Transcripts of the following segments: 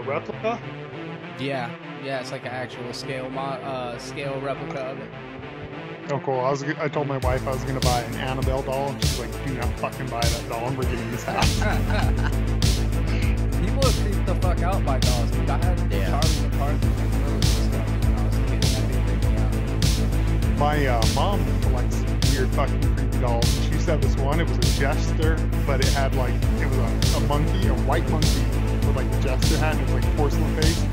replica? Yeah, it's like an actual scale scale replica of it. Oh, cool. I told my wife I was going to buy an Annabelle doll, and she's like, do not fucking buy that doll. We're getting this house. People are creeped the fuck out by dolls. Dude, I had Charlie McCarthy and stuff when I was a kid. That didn't freak me out. My mom collects weird fucking creepy dolls. She said this one, it was a jester, but it had like, it was a monkey, a white monkey with like the jester hat, and it was like porcelain face.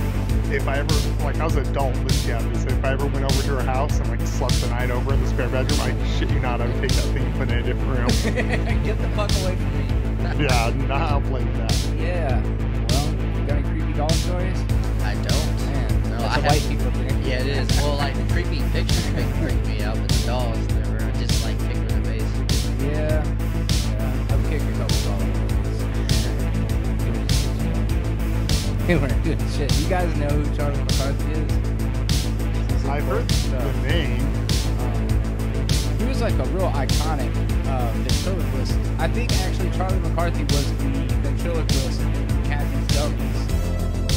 If I ever, like, I was an adult living together, so if I ever went over to her house and like slept the night over in the spare bedroom, I shit you not, I would take that thing and put it in a different room. Get the fuck away from me. Yeah, I'll blame that. Yeah. Well, you got any creepy doll stories? I don't. Man, No, that's I a have- white people thing. Yeah, it is. Well, like the creepy pictures freak me out, but the dolls never. I just like kick her in the face. Yeah. I've kicked a couple dolls. Good shit. You guys know who Charlie McCarthy is? I've heard the name. He was like a real iconic ventriloquist. I think actually Charlie McCarthy was the ventriloquist in Cathy's Dummies.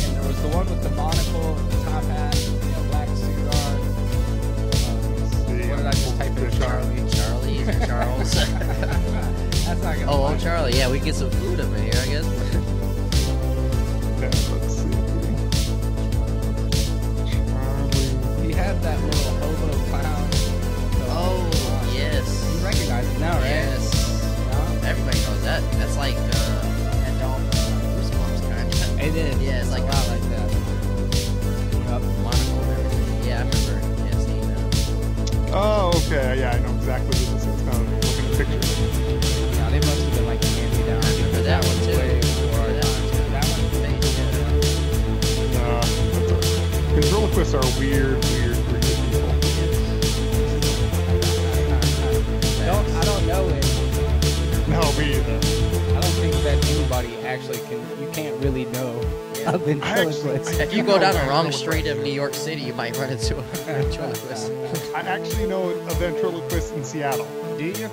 And there was the one with the monocle, the top hat, black cigar. What did I just type in? Charlie. Charlie's or Charles. That's not gonna Oh, Charlie. Yeah, we can get some food up in here, I guess. Yeah, let's see. Charlie. He had that little hobo clown. Oh, yes. You recognize it now, right? Yes. No? Everybody knows that. That's like that doll from Goosebumps, kind of. It is. Yeah, it's like a lot like that. Yep. monocle and everything. Yeah, I remember. Yeah, seeing that. Oh, okay. Yeah, I know exactly what this is. Now that I'm looking at pictures. Yeah, they must have been like handy down. I remember that one too. Way before our time. That one face. Ventriloquists are weird people. I don't know it. No, me either. I don't think that anybody actually can. You can't really know a ventriloquist. If you go down the wrong street of New York City, you might run into a ventriloquist. I actually know a ventriloquist in Seattle. Do you?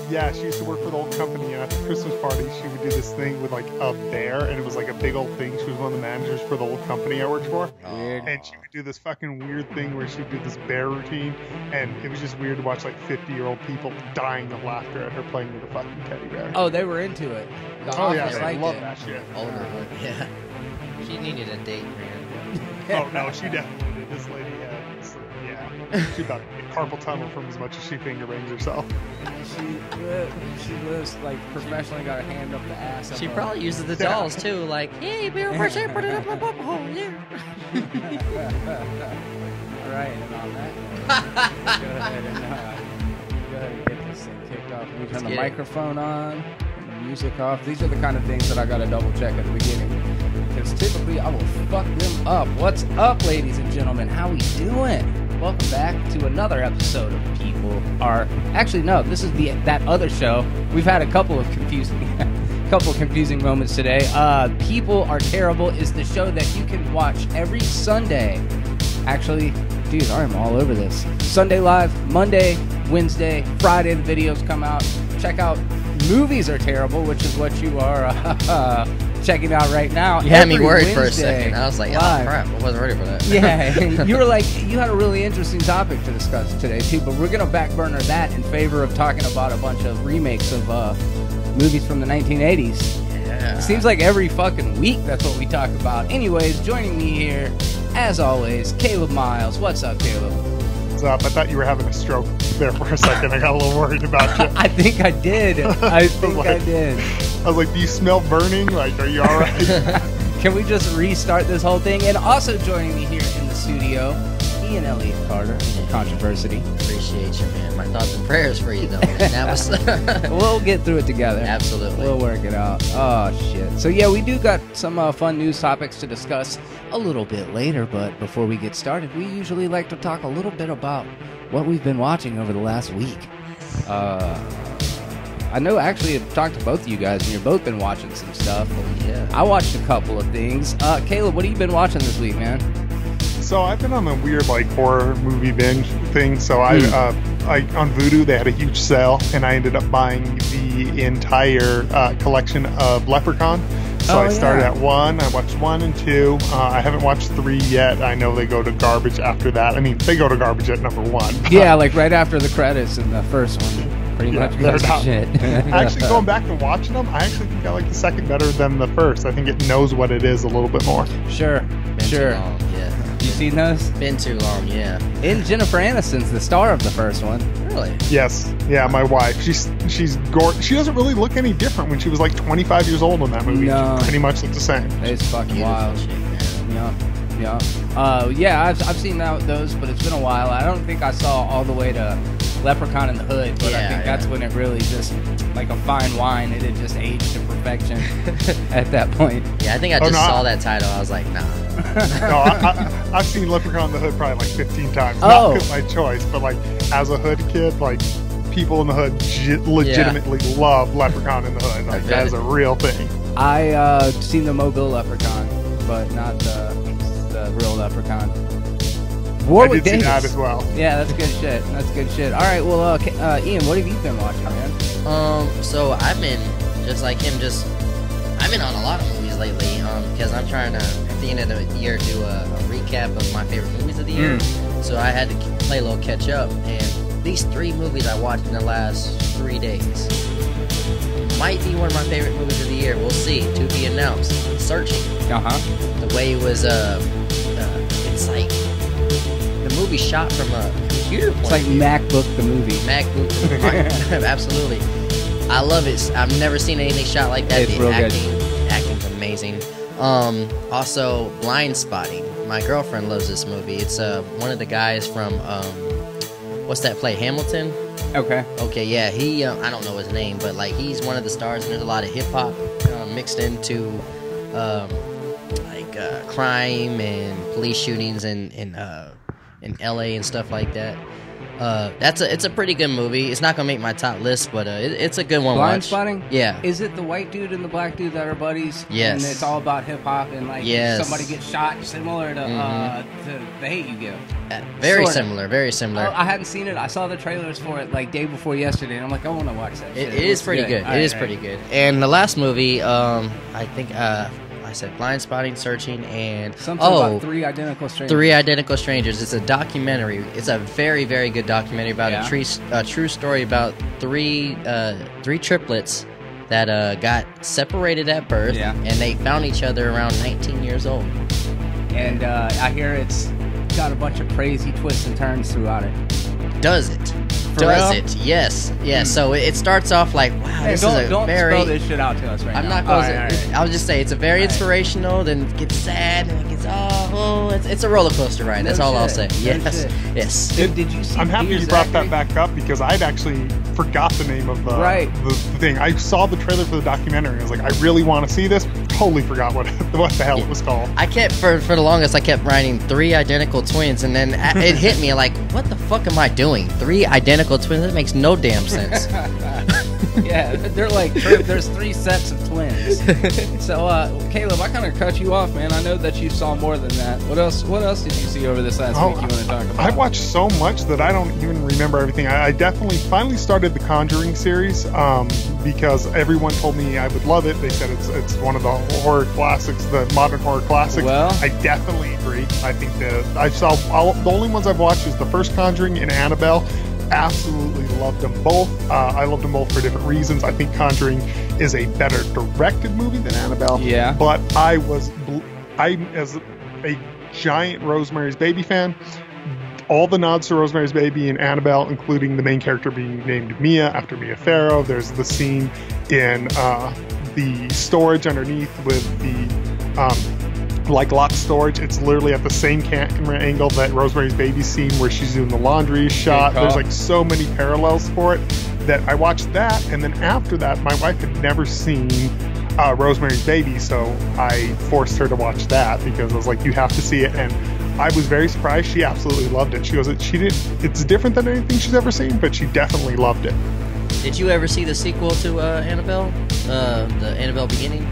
Yeah, she used to work for the old company, and at the Christmas party, she would do this thing with like a bear, and it was like a big old thing. She was one of the managers for the old company I worked for. Weird. And she would do this fucking weird thing where she'd do this bear routine, and it was just weird to watch like 50-year-old people dying of laughter at her playing with a fucking teddy bear. Oh, they were into it. The Oh, yeah, office they liked love it. that shit. Older, yeah. She needed a date, man. Oh no, she definitely did. This lady had, yeah, she about to get carpal tunnel from as much as she finger bangs herself. She lives like professionally got a hand up the ass. Of She a- probably uses the dolls too, like, hey, beer person, put it up my butthole, yeah. All right, and on that, go ahead and get this thing kicked off. We turn the get it. microphone on, turn the music off. These are the kind of things that I gotta double check at the beginning, because typically I will fuck them up. What's up, ladies and gentlemen? How we doing? Welcome back to another episode of People Are. Actually, no, this is that other show. We've had a couple of confusing moments today. People Are Terrible is the show that you can watch every Sunday. Actually, dude, I'm all over this. Sunday live, Monday, Wednesday, Friday, the videos come out. Check out Movies Are Terrible, which is what you are checking out right now. You had me Every worried for a Wednesday, second. I was like, oh, live. crap, I wasn't ready for that. Yeah, you were like, you had a really interesting topic to discuss today, too, but we're going to back burner that in favor of talking about a bunch of remakes of movies from the 1980s. Yeah. Seems like every fucking week that's what we talk about. Anyways, joining me here, as always, Caleb Miles. What's up, Caleb? What's up? I thought you were having a stroke there for a second. I got a little worried about you. I think I did. I think I did. I was like, do you smell burning? Like, are you all right? Can we just restart this whole thing? And also joining me here in the studio, he and Elliot-Carter, Controversy. Appreciate you, man. My thoughts and prayers for you, though. Man. That was We'll get through it together. absolutely. We'll work it out. Oh, shit. So, yeah, we do got some fun news topics to discuss a little bit later, but before we get started, we usually like to talk a little bit about what we've been watching over the last week. I know, actually, I've talked to both of you guys, and you've both been watching some stuff. Yeah. I watched a couple of things. Caleb, what have you been watching this week, man? So I've been on a weird like horror movie binge thing. So I on Vudu they had a huge sale, and I ended up buying the entire collection of Leprechaun. So I started yeah. at 1. I watched 1 and 2. I haven't watched 3 yet. I know they go to garbage after that. I mean, they go to garbage at number 1. Yeah, like right after the credits in the first one. Pretty much they're goes to not- shit. Actually, going back and watching them, I actually think I like the second better than the first. I think it knows what it is a little bit more. Sure, Been sure. too long, yeah. You seen those? Been too long, yeah. And Jennifer Aniston's the star of the first one. Really? Yes, yeah, my wife. She's gorgeous. She doesn't really look any different when she was like 25 years old in that movie. No. She pretty much looked the same. It's fucking Beautiful wild. chick, man. Yeah. I've seen those, but it's been a while. I don't think I saw all the way to Leprechaun in the Hood, but I Yeah, think that's when it really just, like a fine wine, it had just aged to perfection at that point. Yeah, I think I just saw that title. I was like, nah. No, I've seen Leprechaun in the Hood probably like 15 times. Oh. Not because my choice, but like as a Hood kid, like people in the Hood legitimately love Leprechaun in the Hood. Like that is a real thing. I seen the Mobile Leprechaun, but not the real Leprechaun. I did see that as well. Yeah, that's good shit. That's good shit. All right, well, Ian, what have you been watching, man? So I've been just like him. I've been on a lot of movies lately. Because I'm trying to at the end of the year do a recap of my favorite movies of the year. So I had to play a little catch up, and these 3 movies I watched in the last 3 days might be one of my favorite movies of the year. We'll see. To be announced. Searching. The way it was. It's like the movie shot from a computer point It's like of view. MacBook the movie. MacBook. Absolutely. I love it. I've never seen anything shot like that. It's The real good. acting's amazing. Also, Blind Spotting. My girlfriend loves this movie. It's one of the guys from what's that play? Hamilton. Okay. Okay, yeah. He I don't know his name, but like he's one of the stars, and there's a lot of hip hop mixed into crime and police shootings in LA and stuff like that. It's a pretty good movie. It's not gonna make my top list, but it's a good one. Blind watch. Spotting? Yeah. Is it the white dude and the black dude that are buddies? Yes. And it's all about hip hop and like Yes. somebody gets shot, similar to The Hate You Give. Very Sorta. similar. Very similar. I hadn't seen it. I saw the trailers for it like day before yesterday, and I'm like, I want to watch that. It shit. is pretty good. It is pretty good. And the last movie, I think I said Blind Spotting, Searching, and Something about 3 identical strangers. 3 Identical Strangers. It's a documentary. It's a very, very good documentary about a true story about three triplets that got separated at birth, and they found each other around 19 years old. And I hear it's got a bunch of crazy twists and turns throughout it. Does it? For Does real? it? Yes. Yeah. So it starts off like, wow, Hey, this don't is a very. spell this shit out to us right I'm now. not going All right, all right. I'll just say it's a very inspirational, then it gets sad, and it gets it's a roller coaster ride. That's No all I'll shit. say. No Yes, shit. yes. Did you see? I'm happy Dear you brought Zachary? that back up because I'd actually forgot the name of the thing. I saw the trailer for the documentary. I was like, I really want to see this. Totally forgot what the hell it was called. I kept for the longest. I kept writing 3 identical twins, and then it hit me like, what the fuck am I doing? 3 identical twins? That makes no damn sense. Yeah, they're like there's 3 sets of twins. So, Caleb, I kind of cut you off, man. I know that you saw more than that. What else did you see over this last week you want to talk about? I watched so much that I don't even remember everything. I definitely finally started the Conjuring series because everyone told me I would love it. They said it's one of the horror classics, the modern horror classics. Well, I definitely agree. I think that I saw the only ones I've watched is the first Conjuring and Annabelle. Absolutely loved them both. I loved them both for different reasons. I think Conjuring is a better directed movie than Annabelle. Yeah. But I as a giant Rosemary's Baby fan, all the nods to Rosemary's Baby and Annabelle, including the main character being named Mia after Mia Farrow. There's the scene in the storage underneath with the like locked storage. It's literally at the same camera angle that Rosemary's Baby scene where she's doing the laundry shot. There's like so many parallels for it that I watched that, and then after that, my wife had never seen Rosemary's Baby, so I forced her to watch that because I was like, you have to see it. And I was very surprised. She absolutely loved it. She goes, it's different than anything she's ever seen, but she definitely loved it. Did you ever see the sequel to Annabelle? The Annabelle Beginning?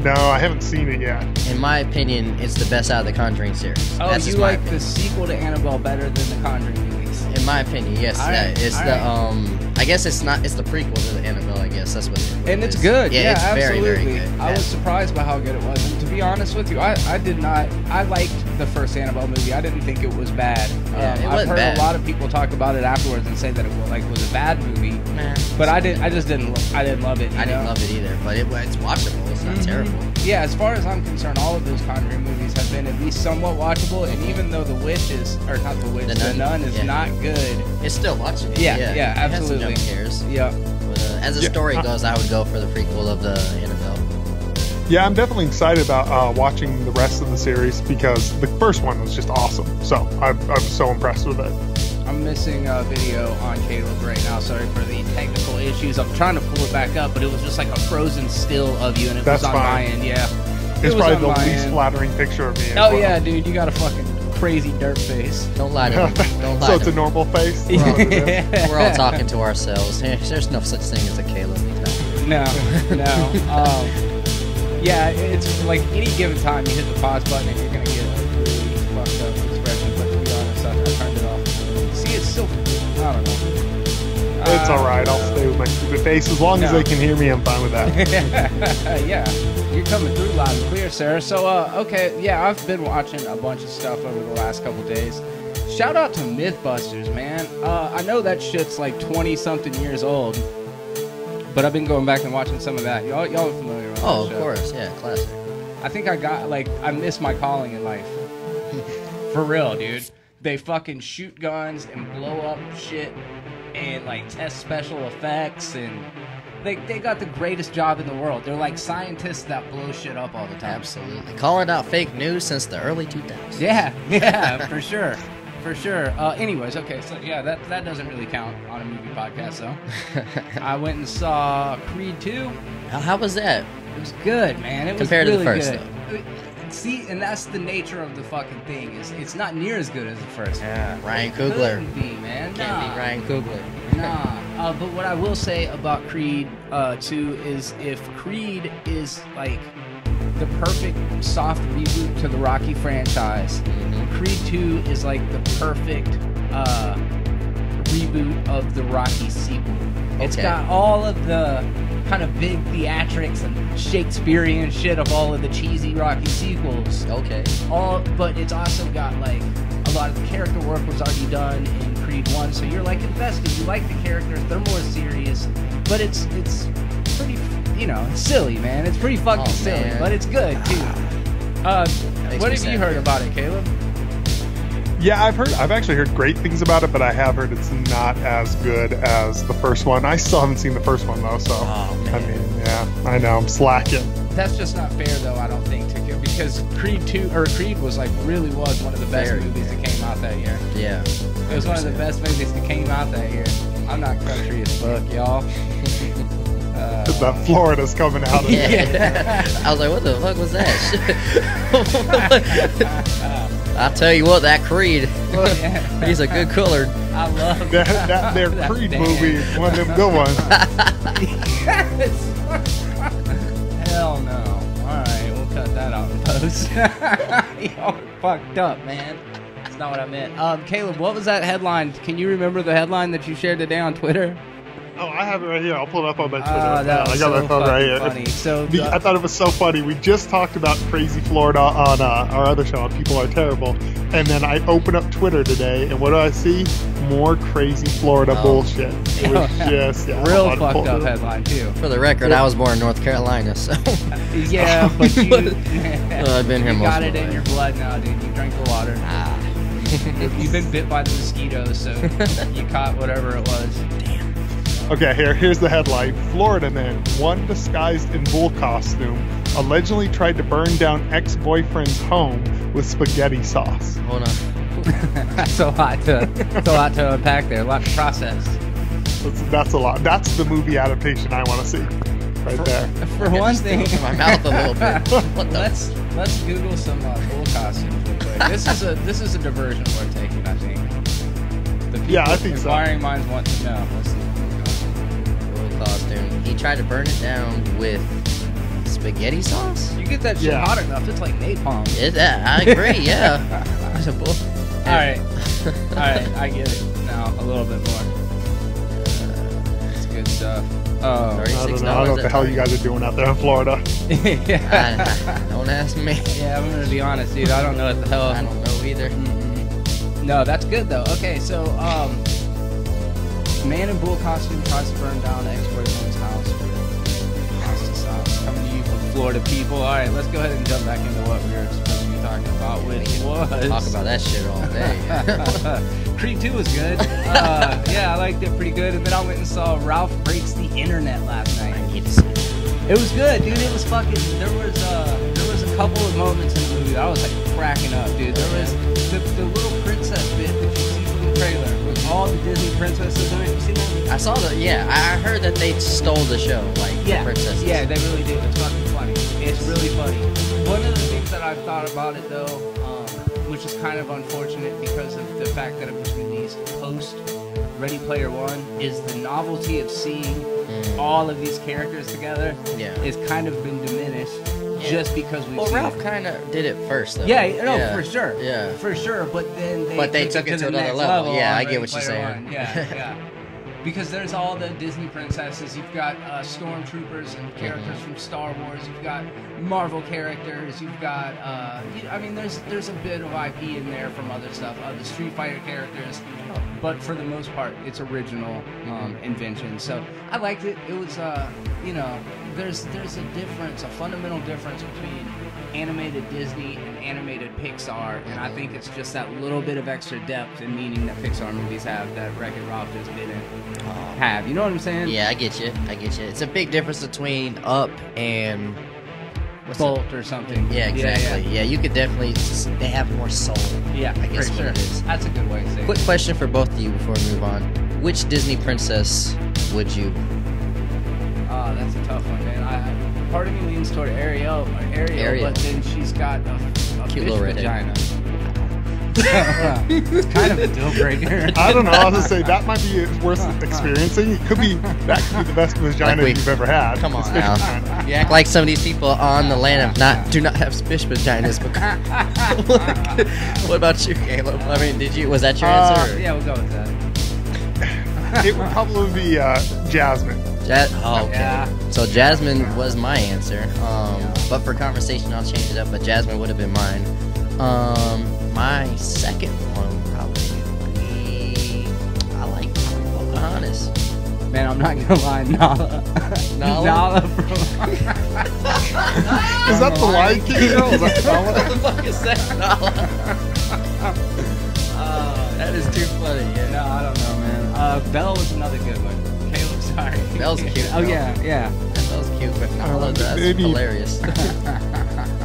No, I haven't seen it yet. In my opinion, it's the best out of the Conjuring series. Oh, That's you just my like opinion. the sequel to Annabelle better than the Conjuring movies? In my opinion, yes. All right, It's all the right. I guess it's not. It's the prequel to the Annabelle. I guess that's what it is. And it's good. Yeah, it's absolutely. very, very good. I was surprised by how good it was. And to be honest with you, I did not. I liked the first Annabelle movie. I didn't think it was bad. It I've wasn't heard bad. a lot of people talk about it afterwards and say that it was a bad movie. Nah, But I just didn't. I didn't love it. I didn't love it either. But it's watchable. It's not terrible. Yeah, as far as I'm concerned, all of those Conjuring movies have been at least somewhat watchable. And even though the Nun is not good. It's still watchable. Yeah, It has some absolutely. jump scares. Yeah. But as the story goes, I would go for the prequel of the Annabelle. Yeah, I'm definitely excited about watching the rest of the series because the first one was just awesome. So I'm so impressed with it. I'm missing a video on Caleb right now. Sorry for the technical issues. I'm trying to pull it back up, but it was just like a frozen still of you, and it That's was on fine. my end. Yeah, It's was probably on the my least end. flattering picture of me. as Oh well. yeah, dude, you got a fucking crazy dirt face. Don't lie to me. Don't lie So to it's a me. normal face? Is that what it is? We're all talking to ourselves. There's no such thing as a Caleb. No. Yeah, it's like any given time you hit the pause button and you're gonna get a really fucked up expression. But to be honest, I turned it off. See, it's still, I don't know. It's alright, I'll stay with my stupid face. As long as No. they can hear me, I'm fine with that. Yeah, you're coming through loud and clear, Sarah. So, okay, yeah, I've been watching a bunch of stuff over the last couple days. Shout out to Mythbusters, man. I know that shit's like 20-something years old, but I've been going back and watching some of that. Y'all are familiar with Oh, that of show. course. Yeah, classic. I think I miss my calling in life. For real, dude. They fucking shoot guns and blow up shit and like test special effects, and they got the greatest job in the world. They're like scientists that blow shit up all the time. Absolutely. Calling out fake news since the early 2000s. Yeah, for sure. For sure. Anyways, okay, so yeah, that doesn't really count on a movie podcast, though. I went and saw Creed 2. How was that? It was good, man. It was Compared to the really first, good. See, and that's the nature of the fucking thing. Is it's not near as good as the first. Yeah, Ryan It Coogler. couldn't be, man. Can't Nah. be Ryan Coogler. Nah. But what I will say about Creed 2 is if Creed is like the perfect soft reboot to the Rocky franchise, Creed 2 is like the perfect reboot of the Rocky sequel. It's Okay. got all of the kind of big theatrics and Shakespearean shit of all of the cheesy Rocky sequels. Okay. But it's also got like a lot of the character work was already done in Creed 1, so you're like invested. You like the characters; they're more serious, but it's pretty, it's silly, man. It's pretty fucking silly, man. but it's good too. Makes What me have you sad. heard about it, Caleb? Yeah, I've actually heard great things about it, but I have heard it's not as good as the first one. I still haven't seen the first one though, so Oh, man. I mean, yeah, I know I'm slacking. That's just not fair, though. I don't think because Creed was like really was one of the best Very movies that came out that year. Yeah. It was one of the 100%. best movies that came out that year. I'm not country as fuck, y'all. That Florida's coming out of it. Yeah. I was like, what the fuck was that? I'll tell you what, that Creed, Yeah. he's a good colored. I love That their that Creed band. movie is one of them good ones. Hell no. Alright, we'll cut that out in post. Y'all are fucked up, man. That's not what I meant. Caleb, what was that headline? Can you remember the headline that you shared today on Twitter? Oh, I have it right here. I'll pull it up on my Twitter. That was I got so my phone right here. funny. So I thought it was so funny. We just talked about Crazy Florida on our other show on People Are Terrible. And then I open up Twitter today, and what do I see? More Crazy Florida bullshit. It was just real hold on, fucked pull up it. headline too. For the record, I was born in North Carolina, so Yeah, but you, I've been here you most got of it my in life. your blood now, dude. You drank the water. You've been bit by the mosquitoes, so you caught whatever it was. Okay, here's the headline. Florida man, one disguised in bull costume, allegedly tried to burn down ex-boyfriend's home with spaghetti sauce. Hold on. That's a lot to unpack there, a lot to process. That's a lot. That's the movie adaptation I want to see. Right there. For one thing, In my mouth a little bit. What the? let's Google some bull costumes real quick. This is a diversion we're taking, I think. The people, Yeah, I think so. inquiring minds want to know. Let's see. Bull costume. He tried to burn it down with spaghetti sauce? You get that shit Yeah. hot enough, it's like napalm. I agree, yeah. There's a bull. All right, I get it now a little bit more. good stuff. I don't know what the hell you guys are doing out there in Florida. Yeah. Don't ask me. Yeah, I'm gonna be honest, dude. I don't know what the hell. I don't know either. No, that's good though. Okay, so man in bull costume tries to burn down ex-boyfriend's house with pesticides. Coming to you from Florida people. All right, let's go ahead and jump back into what we were supposed to be talking about, which was Talk about that shit all day. Creed 2 was good. Yeah, I liked it pretty good. And then I went and saw Ralph Breaks the Internet last night. I need to see it. It was good, dude. It was fucking. There was a couple of moments in the movie that I was like cracking up, dude. There was the little princess bit that you see from the trailer with all the Disney princesses in it. You seen that? I saw I heard that they stole the show, like the princesses. Yeah, they really did. It's fucking funny. It's really funny. One of the things that I've thought about it though, which is kind of unfortunate because of the fact that it was released post Ready Player One, is the novelty of seeing all of these characters together is kind of been diminished just because we've seen Ralph kind of did it first, though. For sure. Yeah. For sure, but then they took it to another level. Yeah, I get what you're saying. Yeah. Because there's all the Disney princesses. You've got stormtroopers and characters from Star Wars. You've got Marvel characters. You've got, there's a bit of IP in there from other stuff. The Street Fighter characters. But for the most part, it's original invention. So I liked it. It was, there's a difference, a fundamental difference between animated Disney and animated Pixar, and I think it's just that little bit of extra depth and meaning that Pixar movies have that Wreck-It Ralph just didn't have. You know what I'm saying? Yeah, I get you. It's a big difference between Up and Bolt or something. Yeah, exactly. Yeah, you could definitely. They have more soul. Yeah, I guess for sure. what it is. That's a good way to say it. Quick question for both of you before we move on: which Disney princess would you? That's a tough one, man. Part of me leans toward Ariel, but then she's got a cute fish little red vagina. It's kind of a deal breaker. I don't know. I was gonna say that might be worth experiencing. That could be the best vagina you've ever had. Come on now. You act like some of these people on the land do not have fish vaginas. What about you, Caleb? I mean, was that your answer? Yeah, we'll go with that. It would probably be Jasmine. Okay. Yeah. So Jasmine was my answer. But for conversation, I'll change it up. But Jasmine would have been mine. My second one would probably be, I like Pocahontas. Man, I'm not gonna lie, Nala. Nala from... Is that the Lion King girl? Is that Nala? What the fuck is that, Nala? That is too funny. Yeah. No, I don't know, man. Belle was another good one. Caleb, sorry. Belle's cute. Oh, yeah. Belle's cute, but Nala, that's hilarious.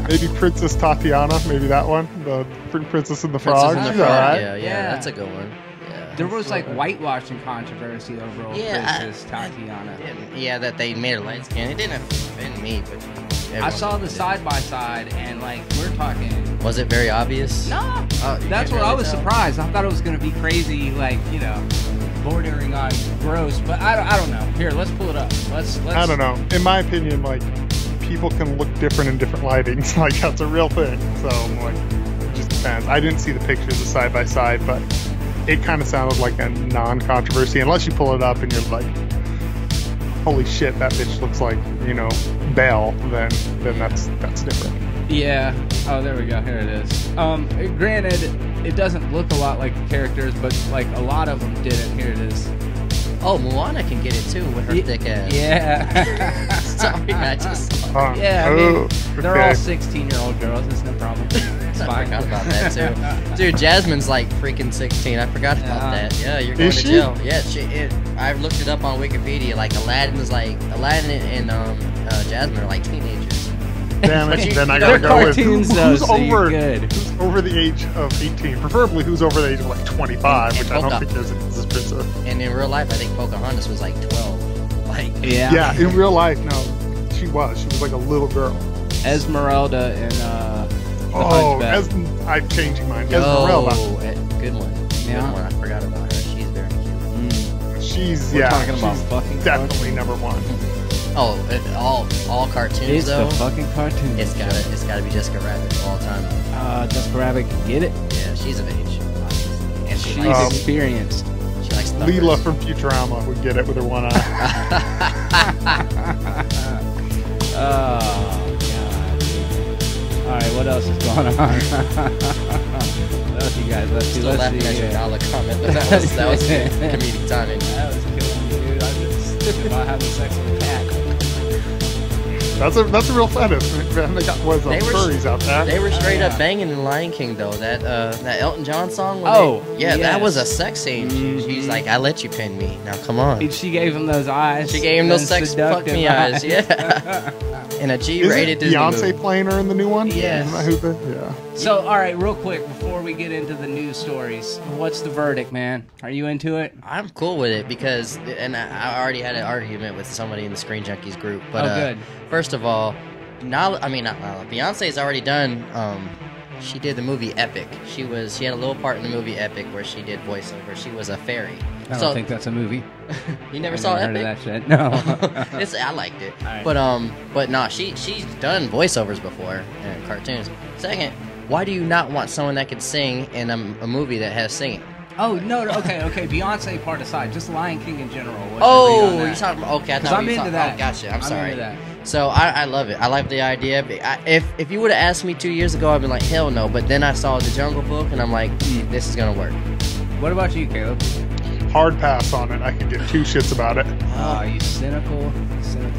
Maybe Princess Tatiana, maybe that one. The Princess and the Frog. She's alright. Yeah, that's a good one. Yeah, there was like whitewashing controversy over Princess Tatiana. Yeah, that they made her light skin. It didn't offend me, but I saw the side by side, and like we're talking. Was it very obvious? No, that's what I was surprised. I thought it was gonna be crazy, like bordering on gross. But I don't know. Here, let's pull it up. Let's. I don't know. In my opinion, like, people can look different in different lightings. Like, that's a real thing. So, like, it just depends. I didn't see the pictures of side by side, but it kind of sounded like a non-controversy. Unless you pull it up and you're like, holy shit, that bitch looks like, Belle, then that's different. Yeah. Oh, there we go. Here it is. Granted, it doesn't look a lot like the characters, but like a lot of them didn't. Here it is. Oh, Moana can get it too with her thick ass. Yeah. Sorry, I just saw. Yeah, I mean, they're all 16-year-old girls. It's no problem. It's fine. I forgot about that too. Dude, Jasmine's like freaking 16. I forgot about that. Yeah, you're going to jail. Yeah, I looked it up on Wikipedia. Like Aladdin and Jasmine are like teenagers. Damn it, then I gotta go with who's over the age of 18. Preferably who's over the age of like 25, which I don't think there's this princess. And in real life, I think Pocahontas was like 12. Like, yeah, in real life, no, she was like a little girl. Esmeralda and I'm changing mine. Esmeralda. Good one. Yeah. Good one. I forgot about her. She's very cute. She's talking about fucking definitely number one. Oh, all cartoons it's though. It's the fucking cartoon. It's gotta be Jessica Rabbit all time. Jessica Rabbit can get it. Yeah, she's of age. And she's experienced. She likes Leela from Futurama would get it with her one eye. Oh, God. All right, what else is going on? What else you guys? Let's see. Still laughing at your dollar comment, but that was comedic timing. That was killing me, dude. I'm just thinking about having sex with a cat. That's a real fetish. Man, they got furries out there. They were straight up banging in Lion King though. That Elton John song. Yes. That was a sex scene. She's like, I let you pin me. Now come on. And she gave him those eyes. She gave him those sex fuck me eyes. Yeah. In a G-rated Disney Beyonce movie. playing her in the new one? Yes. Yeah. So, all right, real quick before we get into the news stories, what's the verdict, man? Are you into it? I'm cool with it because, and I already had an argument with somebody in the Screen Junkies group. But good. First of all, Beyonce's already done. She did the movie Epic. She had a little part in the movie Epic where she did voiceover. She was a fairy. I don't think that's a movie. You never saw heard Epic? of that shit. No. I liked it. Right. But no, she's done voiceovers before in cartoons. Second, why do you not want someone that can sing in a movie that has singing? Oh, no, okay. Beyonce part aside, just Lion King in general. You're talking about, okay, I thought I'm into that. Oh, gotcha, I'm sorry. Into that. So I love it. I like the idea. If you would have asked me 2 years ago, I'd been like, hell no. But then I saw The Jungle Book, and I'm like, this is going to work. What about you, Caleb? Hard pass on it. I could give two shits about it. Oh, you cynical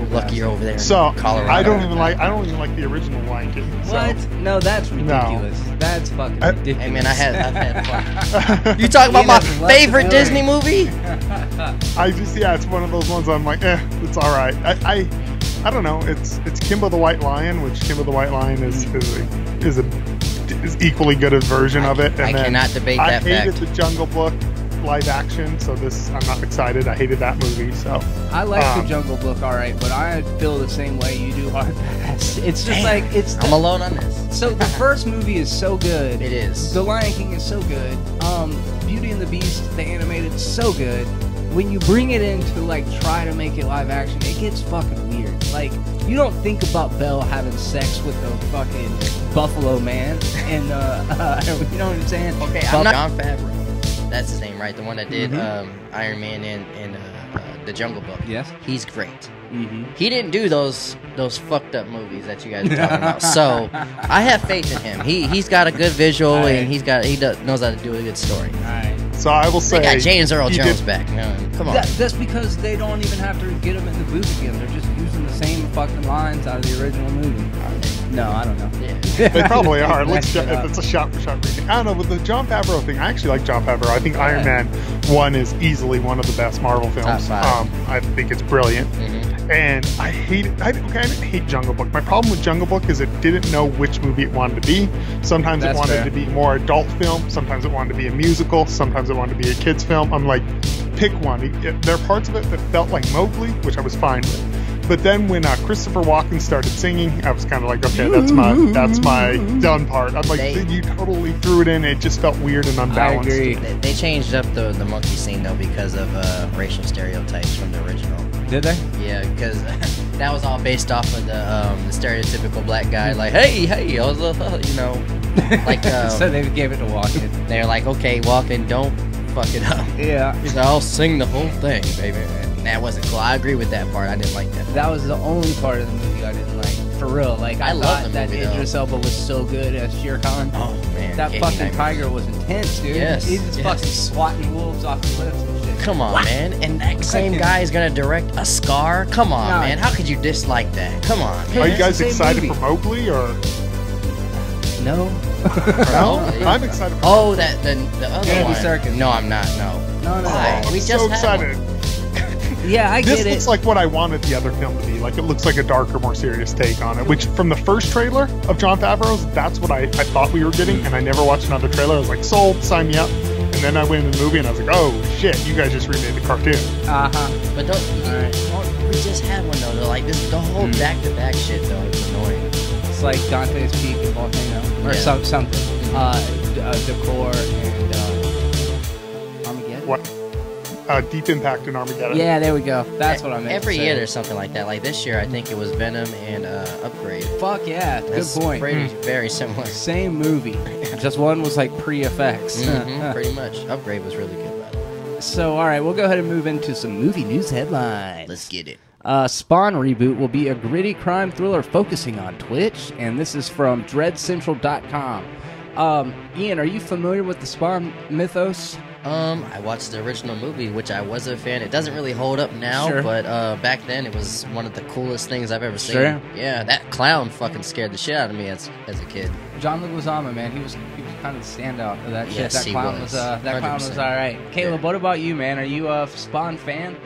Lucky you're over there in So Colorado. I don't even like the original Lion King. What? So. No, that's ridiculous. No. That's fucking ridiculous. Hey man, I've had fun. You talking about my favorite Disney movie? It's one of those ones I'm like, it's all right. I don't know. It's Kimba the White Lion, which Kimba the White Lion is equally good a version of it. And I cannot debate that fact. I hated the Jungle Book live action, so I'm not excited. I hated that movie. So I like the Jungle Book, all right, but I feel the same way you do. Hard pass. It's just I'm alone on this. So the first movie is so good. It is. The Lion King is so good. Beauty and the Beast, the animated, is so good. When you bring it in to try to make it live action, it gets fucking weird. Like, you don't think about Belle having sex with the fucking Buffalo Man, and you know what I'm saying? Okay, I'm not Jon Favreau. That's his name, right? The one that did Iron Man and the Jungle Book. Yes. He's great. He didn't do those fucked up movies that you guys are talking about. So I have faith in him. He's got a good visual and he knows how to do a good story. All right. So I will say, they got James Earl Jones back. Come on. That's because they don't even have to get him in the booth again. They're just using the same fucking lines out of the original movie. No, I don't know. Yeah. They probably are. It's a shot-for-shot remake. I don't know, with the Jon Favreau thing, I actually like Jon Favreau. I think Iron Man 1 is easily one of the best Marvel films. I think it's brilliant. And I hate it. I didn't hate Jungle Book. My problem with Jungle Book is it didn't know which movie it wanted to be. Sometimes it wanted to be more adult film. Sometimes it wanted to be a musical. Sometimes it wanted to be a kid's film. I'm like, pick one. There are parts of it that felt like Mowgli, which I was fine with. But then when Christopher Walken started singing, I was kind of like, okay, that's my done part. I'm like, you totally threw it in. It just felt weird and unbalanced. I agree. They changed up the monkey scene though because of racial stereotypes from the original. Did they? Yeah, because that was all based off of the stereotypical black guy, like, hey, I was, like. So they gave it to Walken. They're like, okay, Walken, don't fuck it up. Yeah. He's like, I'll sing the whole thing, baby. And that wasn't cool. I agree with that part. I didn't like that. That was the only part of the movie I didn't like. For real. Like, I love thought the movie, that Idris Elba was so good as Shere Khan. Oh, man. That fucking tiger was intense, dude. Yes. He's just fucking swatting wolves off the cliffs and shit. Come on, man. And that same guy is going to direct a Scar? Come on, man. How could you dislike that? Come on. Man. Are you guys excited for Mowgli, or? No. No? I'm excited for Mowgli. The other Andy one. Serkis. No, I'm not. No. I'm we so just excited. Yeah, I get it. This looks like what I wanted the other film to be. Like, it looks like a darker, more serious take on it. Which, from the first trailer of Jon Favreau's, that's what I thought we were getting. And I never watched another trailer. I was like, sold, sign me up. And then I went into the movie and I was like, oh shit, you guys just remade the cartoon. But we just had one though. Like the whole back-to-back shit though is annoying. It's like Dante's Peak and Volcano, or something. Decor and Armageddon. What? Deep Impact and Armageddon. Yeah, there we go. That's what I meant. Every year there's something like that. Like this year, I think it was Venom and Upgrade. Fuck yeah, good point. Very similar. Same movie. Just one was like pre-effects. Pretty much. Upgrade was really good, by the way. So, all right, we'll go ahead and move into some movie news headlines. Let's get it. Spawn Reboot will be a gritty crime thriller focusing on Twitch, and this is from dreadcentral.com. Ian, are you familiar with the Spawn mythos? I watched the original movie, which I was a fan. It doesn't really hold up now, Sure. but back then it was one of the coolest things I've ever seen. Sure. Yeah, that clown fucking scared the shit out of me as a kid. John Leguizamo, man, he was kind of the standout of that shit. Yes, that he clown was. that clown was 100%. all right. Caleb, what about you, man? Are you a Spawn fan?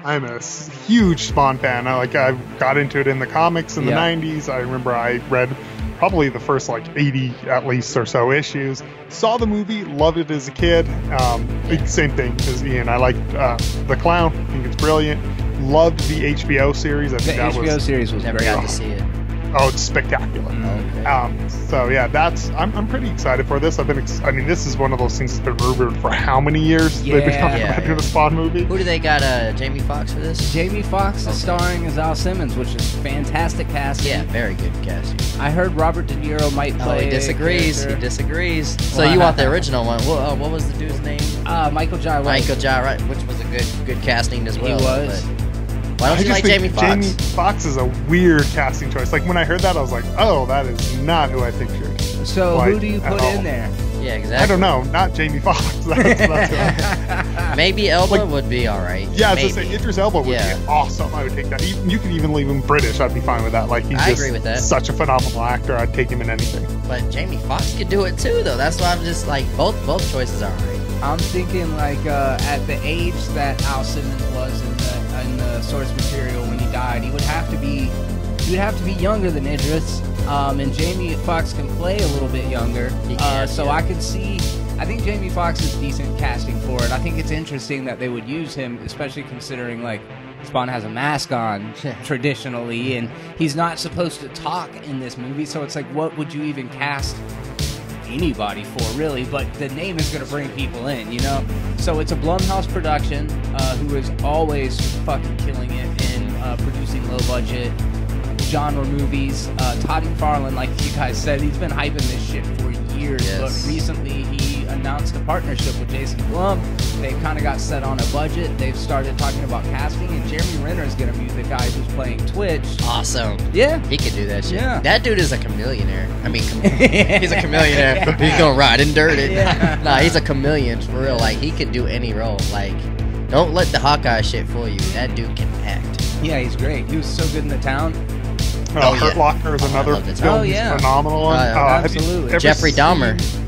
I'm a huge Spawn fan. I got into it in the comics in the Yeah. 90s. I remember I read probably the first 80 at least or so issues. Saw the movie, loved it as a kid. Same thing as Ian. I liked the clown. I think it's brilliant. Loved the HBO series. I The think that HBO was series was Never great. got to see it. it's spectacular. Okay. So yeah, I'm pretty excited for this. This is one of those things that's been rumored for how many years? They've been talking about doing a Spawn movie. Who do they got? Jamie Foxx for this? Jamie Foxx is starring as Al Simmons, which is fantastic casting. Yeah, very good casting. I heard Robert De Niro might play. Oh, he disagrees. a character. He disagrees. So Well, you want the original one? What was the dude's name? Michael Jai White. Michael Jai White, which was a good casting as well. was. But why don't you like think Jamie Foxx? Jamie Foxx is a weird casting choice. Like when I heard that, I was like, oh, that is not who I pictured. So Like, who do you at put all. in there? Yeah, I exactly. don't know, not Jamie Foxx. That's Maybe Elba Like- would be all right. yeah, I was Maybe. gonna say Idris Elba would Yeah. be awesome. I would take that. You could even leave him British. I'd be fine with that. Like he's I just agree with that. such a phenomenal actor. I'd take him in anything. But Jamie Foxx could do it too, though. That's why I'm just like both choices are alright. I'm thinking at the age that Al Simmons was in the source material when he died, he would have to be younger than Idris. And Jamie Foxx can play a little bit younger. He can, So yeah. I think Jamie Foxx is decent casting for it. I think it's interesting that they would use him, especially considering Spawn has a mask on traditionally, and he's not supposed to talk in this movie. So it's like, what would you even cast anybody for, really? But the name is going to bring people in, you know? So it's a Blumhouse production, who is always fucking killing it in producing low-budget genre movies. Todd McFarlane, like you guys said, he's been hyping this shit for years, Yes. but recently he announced a partnership with Jason Blum. They kind of got set on a budget. They've started talking about casting, and Jeremy Renner is going to be the guy who's playing Twitch. Awesome. Yeah. He could do that shit. Yeah. That dude is a chameleonaire. I mean, he's a chameleonaire. He's gonna ride and dirt it. Yeah. Nah, he's a chameleon for real. Like he could do any role. Like, don't let the Hawkeye shit fool you. That dude can act. Yeah, he's great. He was so good in The Town. Oh, Hurt yeah. Locker is Oh, I another love the film. Town. He's Oh, yeah. phenomenal. one. Have you absolutely. ever Jeffrey seen- Dahmer.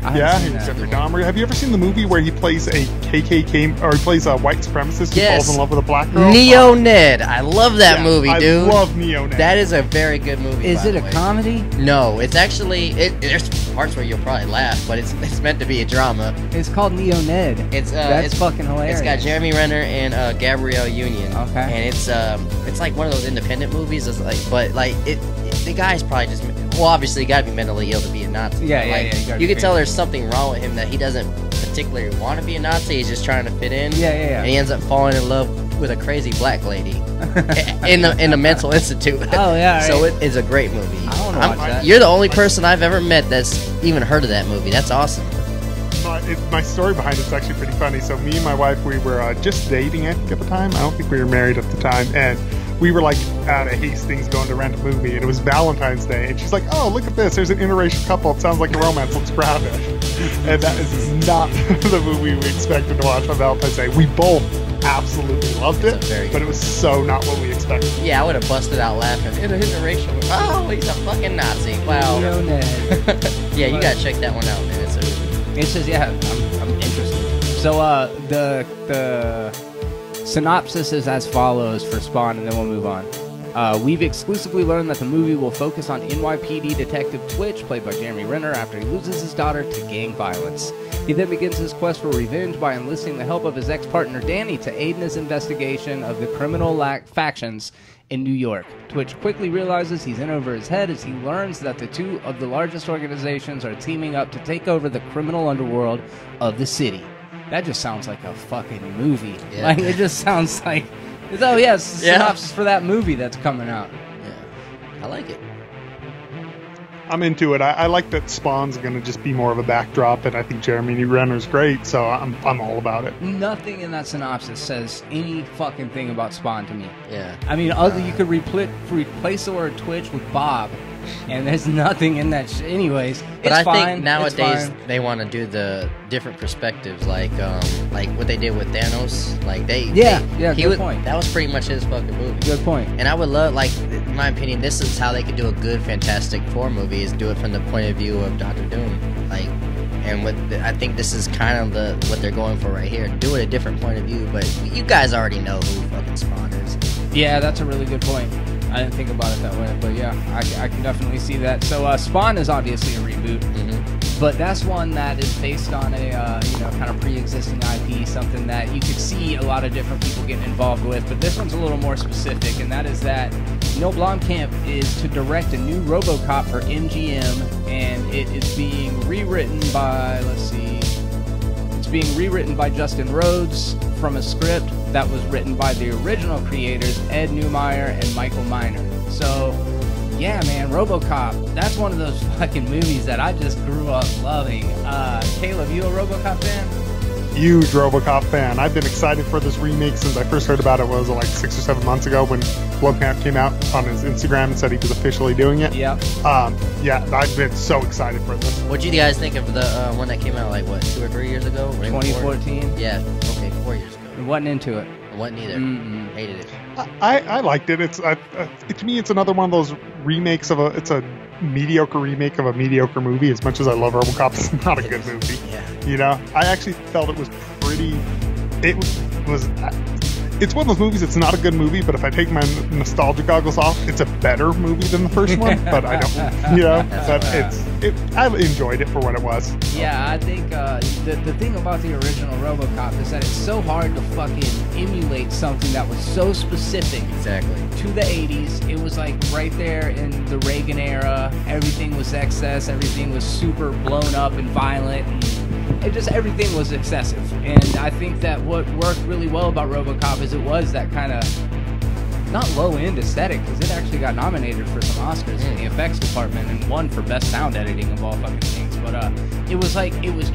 I haven't Yeah, seen he's that. Jeffrey Dahmer. Have you ever seen the movie where he plays a KKK, or he plays a white supremacist who Yes. falls in love with a black girl? Neo Ned. I love that Yeah, movie, dude. I love Neo Ned. That is a very good movie. Is by it the a way. comedy? No, it's actually there's parts where you'll probably laugh, but it's meant to be a drama. It's called Neo Ned. It's That's fucking hilarious. It's got Jeremy Renner and Gabrielle Union. Okay. And it's like one of those independent movies. It's like, but like the guy's probably just obviously got to be mentally ill to be a Nazi. Yeah, But, yeah, like, yeah, you gotta You be can tell crazy. there's something wrong with him that he doesn't particularly want to be a Nazi. He's just trying to fit in. Yeah, yeah, yeah. And he ends up falling in love with a crazy black lady in a mental institute. Oh, yeah, So right. it is a great movie. I wanna watch that. You're the only person I've ever met that's even heard of that movie. That's awesome. My story behind it's actually pretty funny. So me and my wife, we were just dating, I think, at the time. I don't think we were married at the time. And we were like at a Hastings going to rent a movie, and it was Valentine's Day. And she's like, "Oh, look at this! There's an interracial couple. It sounds like a romance. Let's grab it." And that is not the movie we expected to watch on Valentine's Day. We both absolutely loved it, It's a very but it was so not what we expected. Yeah, I would have busted out laughing. Interracial. Oh, he's a fucking Nazi. Wow. Neo Ned. Yeah, you gotta check that one out, man. It's just, yeah, I'm interested. So the synopsis is as follows for Spawn, and then we'll move on. We've exclusively learned that the movie will focus on NYPD detective Twitch, played by Jeremy Renner, after he loses his daughter to gang violence. He then begins his quest for revenge by enlisting the help of his ex-partner Danny to aid in his investigation of the criminal factions in New York. Twitch quickly realizes he's in over his head as he learns that the two of the largest organizations are teaming up to take over the criminal underworld of the city. That just sounds like a fucking movie. Yeah. Like, it just sounds like... Oh, yes, Yeah. synopsis for that movie that's coming out. Yeah, I like it. I'm into it. I like that Spawn's going to just be more of a backdrop, and I think Jeremy Renner's great, so I'm all about it. Nothing in that synopsis says any fucking thing about Spawn to me. Yeah. I mean, you could replace the word Twitch with Bob, and there's nothing in that shit. Anyways, but it's I fine. think nowadays they want to do the different perspectives, like what they did with Thanos. Like good point. That was pretty much his fucking movie. Good point. And I would love, like, in my opinion, this is how they could do a good Fantastic Four movie, is do it from the point of view of Doctor Doom. Like, and I think this is kind of what they're going for right here. Do it a different point of view, but you guys already know who fucking Spawn is. Yeah, that's a really good point. I didn't think about it that way, but yeah, I can definitely see that. So Spawn is obviously a reboot, but that's one that is based on a kind of pre-existing IP, something that you could see a lot of different people getting involved with. But this one's a little more specific, and that is that Neill Blomkamp is to direct a new Robocop for MGM, and it is being rewritten by Justin Rhodes from a script that was written by the original creators, Ed Neumeyer and Michael Miner. So, yeah, man, Robocop, that's one of those fucking movies that I just grew up loving. Caleb, you a Robocop fan? Huge Robocop fan. I've been excited for this remake since I first heard about it. Was like 6 or 7 months ago when Blomkamp came out on his Instagram and said he was officially doing it. Yeah. I've been so excited for this. What'd you guys think of the one that came out like 2 or 3 years ago? 2014. Yeah. Okay, 4 years ago. I wasn't into it. I wasn't either. Hated it. I liked it. To me, it's another one of those remakes of it's a mediocre remake of a mediocre movie. As much as I love RoboCop, it's not a good movie. Yeah. You know, I actually felt it was pretty. It's one of those movies. It's not a good movie, but if I take my nostalgia goggles off, it's a better movie than the first one. But I don't, but I enjoyed it for what it was. Yeah, I think the thing about the original RoboCop is that it's so hard to fucking emulate something that was so specific. Exactly. To the 80s, it was like right there in the Reagan era. Everything was excess. Everything was super blown up and violent. And everything was excessive. And I think that what worked really well about RoboCop is it was that kind of not low-end aesthetic, because it actually got nominated for some Oscars in the effects department and won for best sound editing of all fucking things. But it was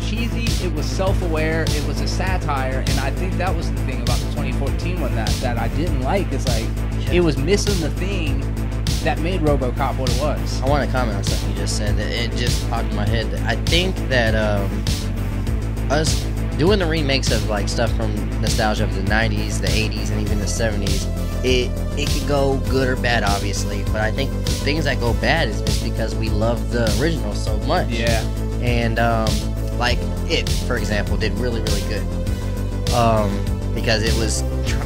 cheesy, it was self-aware, it was a satire, and I think that was the thing about the 2014 one that I didn't like. Is like it was missing the thing that made RoboCop what it was. I want to comment on something you just said. That it just popped in my head. I think that us doing the remakes of like stuff from nostalgia of the 90s, the 80s, and even the 70s, it could go good or bad, obviously. But I think things that go bad is just because we love the original so much. Yeah. And like it, for example, did really, really good. Because it was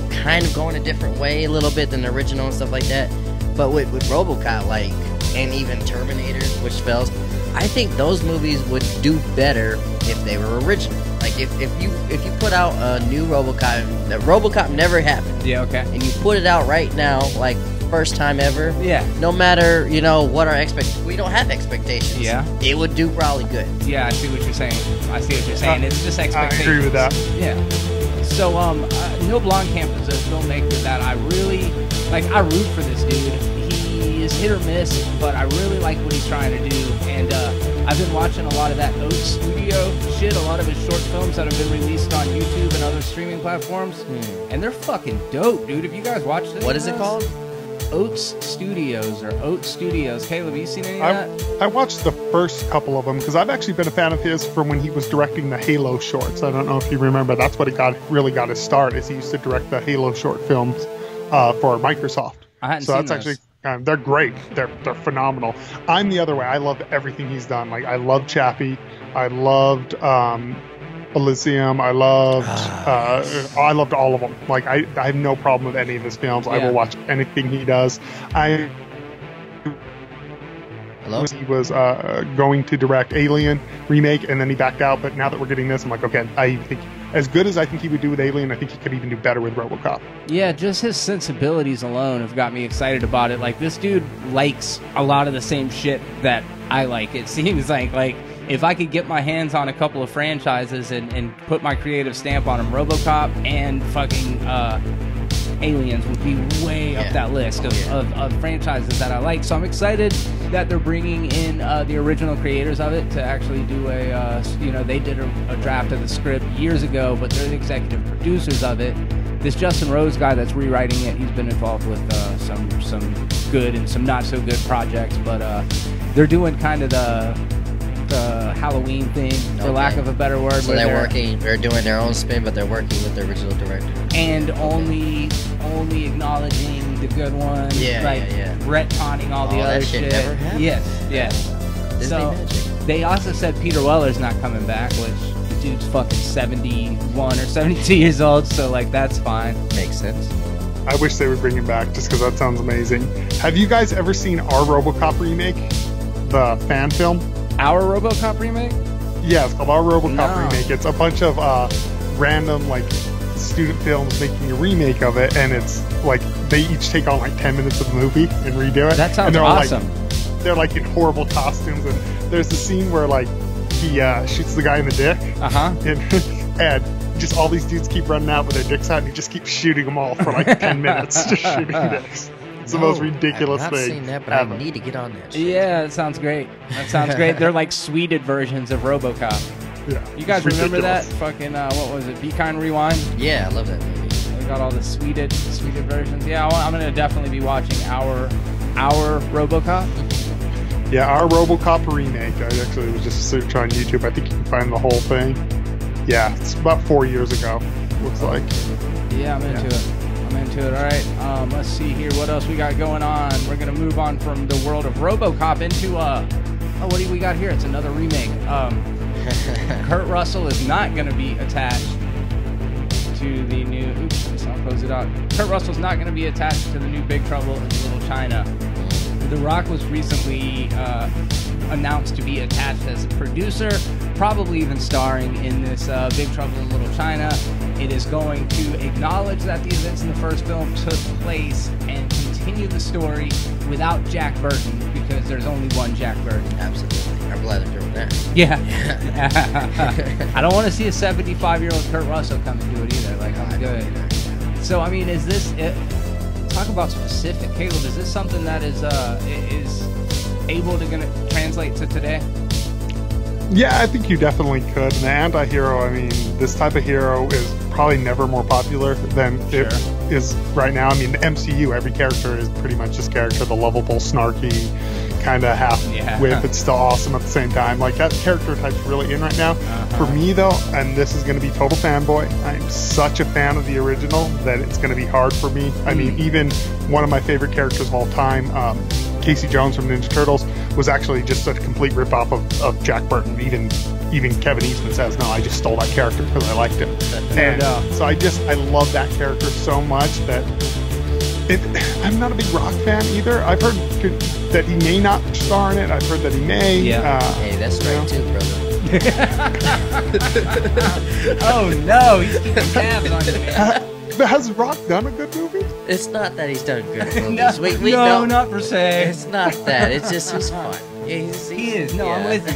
kind of going a different way a little bit than the original and stuff like that. But with RoboCop, like, and even Terminator, which fails, I think those movies would do better if they were original. Like if you put out a new RoboCop, that RoboCop never happened. Yeah, okay. And you put it out right now, like first time ever. Yeah. No matter, what our we don't have expectations. Yeah. It would do probably good. Yeah, I see what you're saying. It's just expectations. I agree with that. Yeah. So, Neill Blomkamp is a filmmaker that I really like. I root for this dude. He is hit or miss, but I really like what he's trying to do. And I've been watching a lot of that Oats Studio shit, a lot of his short films that have been released on YouTube and other streaming platforms. And they're fucking dope, dude. Have you guys watched this? What is it called? Oats Studios or Oats Studios. Caleb, have you seen any of that? I watched the first couple of them because I've actually been a fan of his from when he was directing the Halo shorts. I don't know if you remember. That's what really got his start. Is he used to direct the Halo short films for Microsoft. I hadn't seen those. Actually they're great. They're phenomenal. I'm the other way. I love everything he's done. Like I loved Chappie. I loved Elysium. I loved all of them. Like I have no problem with any of his films. I will watch anything he does. Hello? He was going to direct Alien remake, and then he backed out. But now that we're getting this, I'm like, okay, I think as good as I think he would do with Alien, I think he could even do better with RoboCop. Yeah, just his sensibilities alone have got me excited about it. Like, this dude likes a lot of the same shit that I like. It seems like if I could get my hands on a couple of franchises and put my creative stamp on them, RoboCop and fucking Aliens would be way up that list of franchises that I like. So I'm excited that they're bringing in the original creators of it to actually do a, they did a draft of the script years ago, but they're the executive producers of it. This Justin Rose guy that's rewriting it, he's been involved with some good and some not so good projects, but they're doing kind of the Halloween thing, for lack of a better word. So they're doing their own spin, but they're working with the original director. And only acknowledging the good ones, retconning all the other that shit. Never happened. Yes. Disney So magic. they also said Peter Weller's not coming back, which the dude's fucking 71 or 72 years old, so like that's fine. Makes sense. I wish they would bring him back just because that sounds amazing. Have you guys ever seen our Robocop remake, the fan film? Our Robocop remake? Yeah, it's called Our Robocop No. Remake. It's a bunch of random like student films making a remake of it, and it's like they each take on like 10 minutes of the movie and redo it. That sounds and they're awesome. All, they're like in horrible costumes, and there's the scene where like he shoots the guy in the dick, and just all these dudes keep running out with their dicks out, and he just keeps shooting them all for like 10 minutes, just shooting dicks. It's the most ridiculous I've not thing. seen that, but ever. I need to get on that shit. Yeah, that sounds great. They're like sweeted versions of Robocop. Yeah, You guys it's remember ridiculous. that? Fucking, what was it? Be Kind Rewind? Yeah, I love that movie. They got all the sweeted versions. Yeah, I'm going to definitely be watching our Robocop. Yeah, Our Robocop Remake. I actually was just searching on YouTube. I think you can find the whole thing. Yeah, it's about 4 years ago, looks like. Yeah, I'm into it. All right, let's see here. What else we got going on? We're going to move on from the world of Robocop into, what do we got here? It's another remake. Kurt Russell is not going to be attached to the new... Oops, I'll close it out. Kurt Russell's not going to be attached to the new Big Trouble in Little China. The Rock was recently announced to be attached as a producer, probably even starring in this Big Trouble in Little China. It is going to acknowledge that the events in the first film took place and continue the story without Jack Burton, because there's only one Jack Burton. Absolutely. I'm glad they're doing that. Yeah. I don't want to see a 75-year-old Kurt Russell come and do it either. Like, I'm good. So, I mean, is this... talk about specific. Caleb, is this something that is able to translate to today? Yeah, I think you definitely could. An anti-hero, I mean, this type of hero is probably never more popular than it is right now. I mean, the MCU, every character is pretty much this character, the lovable, snarky, kind of half-wit, but still awesome at the same time. Like, that character type's really in right now. For me, though, and this is going to be total fanboy, I'm such a fan of the original that it's going to be hard for me. I mean, even one of my favorite characters of all time, Casey Jones from Ninja Turtles, was actually just a complete ripoff of Jack Burton. Even Kevin Eastman says, no, I just stole that character because I liked him. And so I love that character so much that I'm not a big Rock fan either. I've heard that he may not star in it. I've heard that he may. Hey, that's right too, brother. Oh no, he's keeping tabs on you, man. Has Rock done a good movie? It's not that he's done good No, movies. no, not per se. It's not that. It's just he's fun. He is. No, I'm with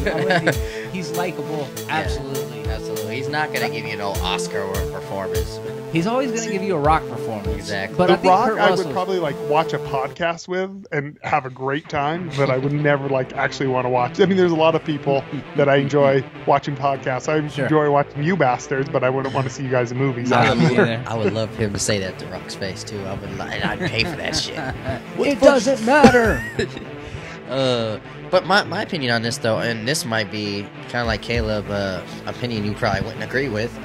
you. He's likable. Absolutely. Absolutely. He's not going to give you no Oscar or performance. He's always going to give you a Rock performance. Exactly. But The I think Rock, Kurt I Russell, would probably watch a podcast with and have a great time, but I would never actually want to watch. I mean, there's a lot of people that I enjoy watching podcasts. I enjoy watching you bastards, but I wouldn't want to see you guys in movies. I would love him to say that to Rock's face too. And I'd pay for that shit. it doesn't matter. But my opinion on this, though, and this might be kind of like Caleb, opinion you probably wouldn't agree with.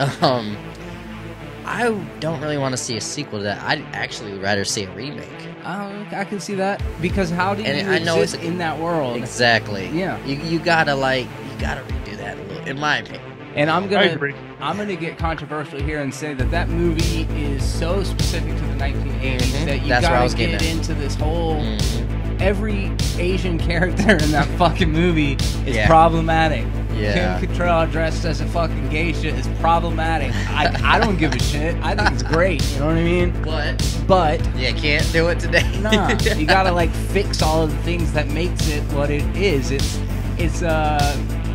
I don't really want to see a sequel to that. I'd actually rather see a remake. I can see that, because how do you exist in that world? Exactly. Yeah. You gotta redo that a little, in my opinion. And I'm gonna get controversial here and say that movie is so specific to the 1980s that you gotta get into this whole. Every Asian character in that fucking movie is problematic. Yeah. Kim Cattrall dressed as a fucking geisha is problematic. I don't give a shit. I think it's great. You know what I mean? But you can't do it today. Nah, you gotta fix all of the things that makes it what it is. It's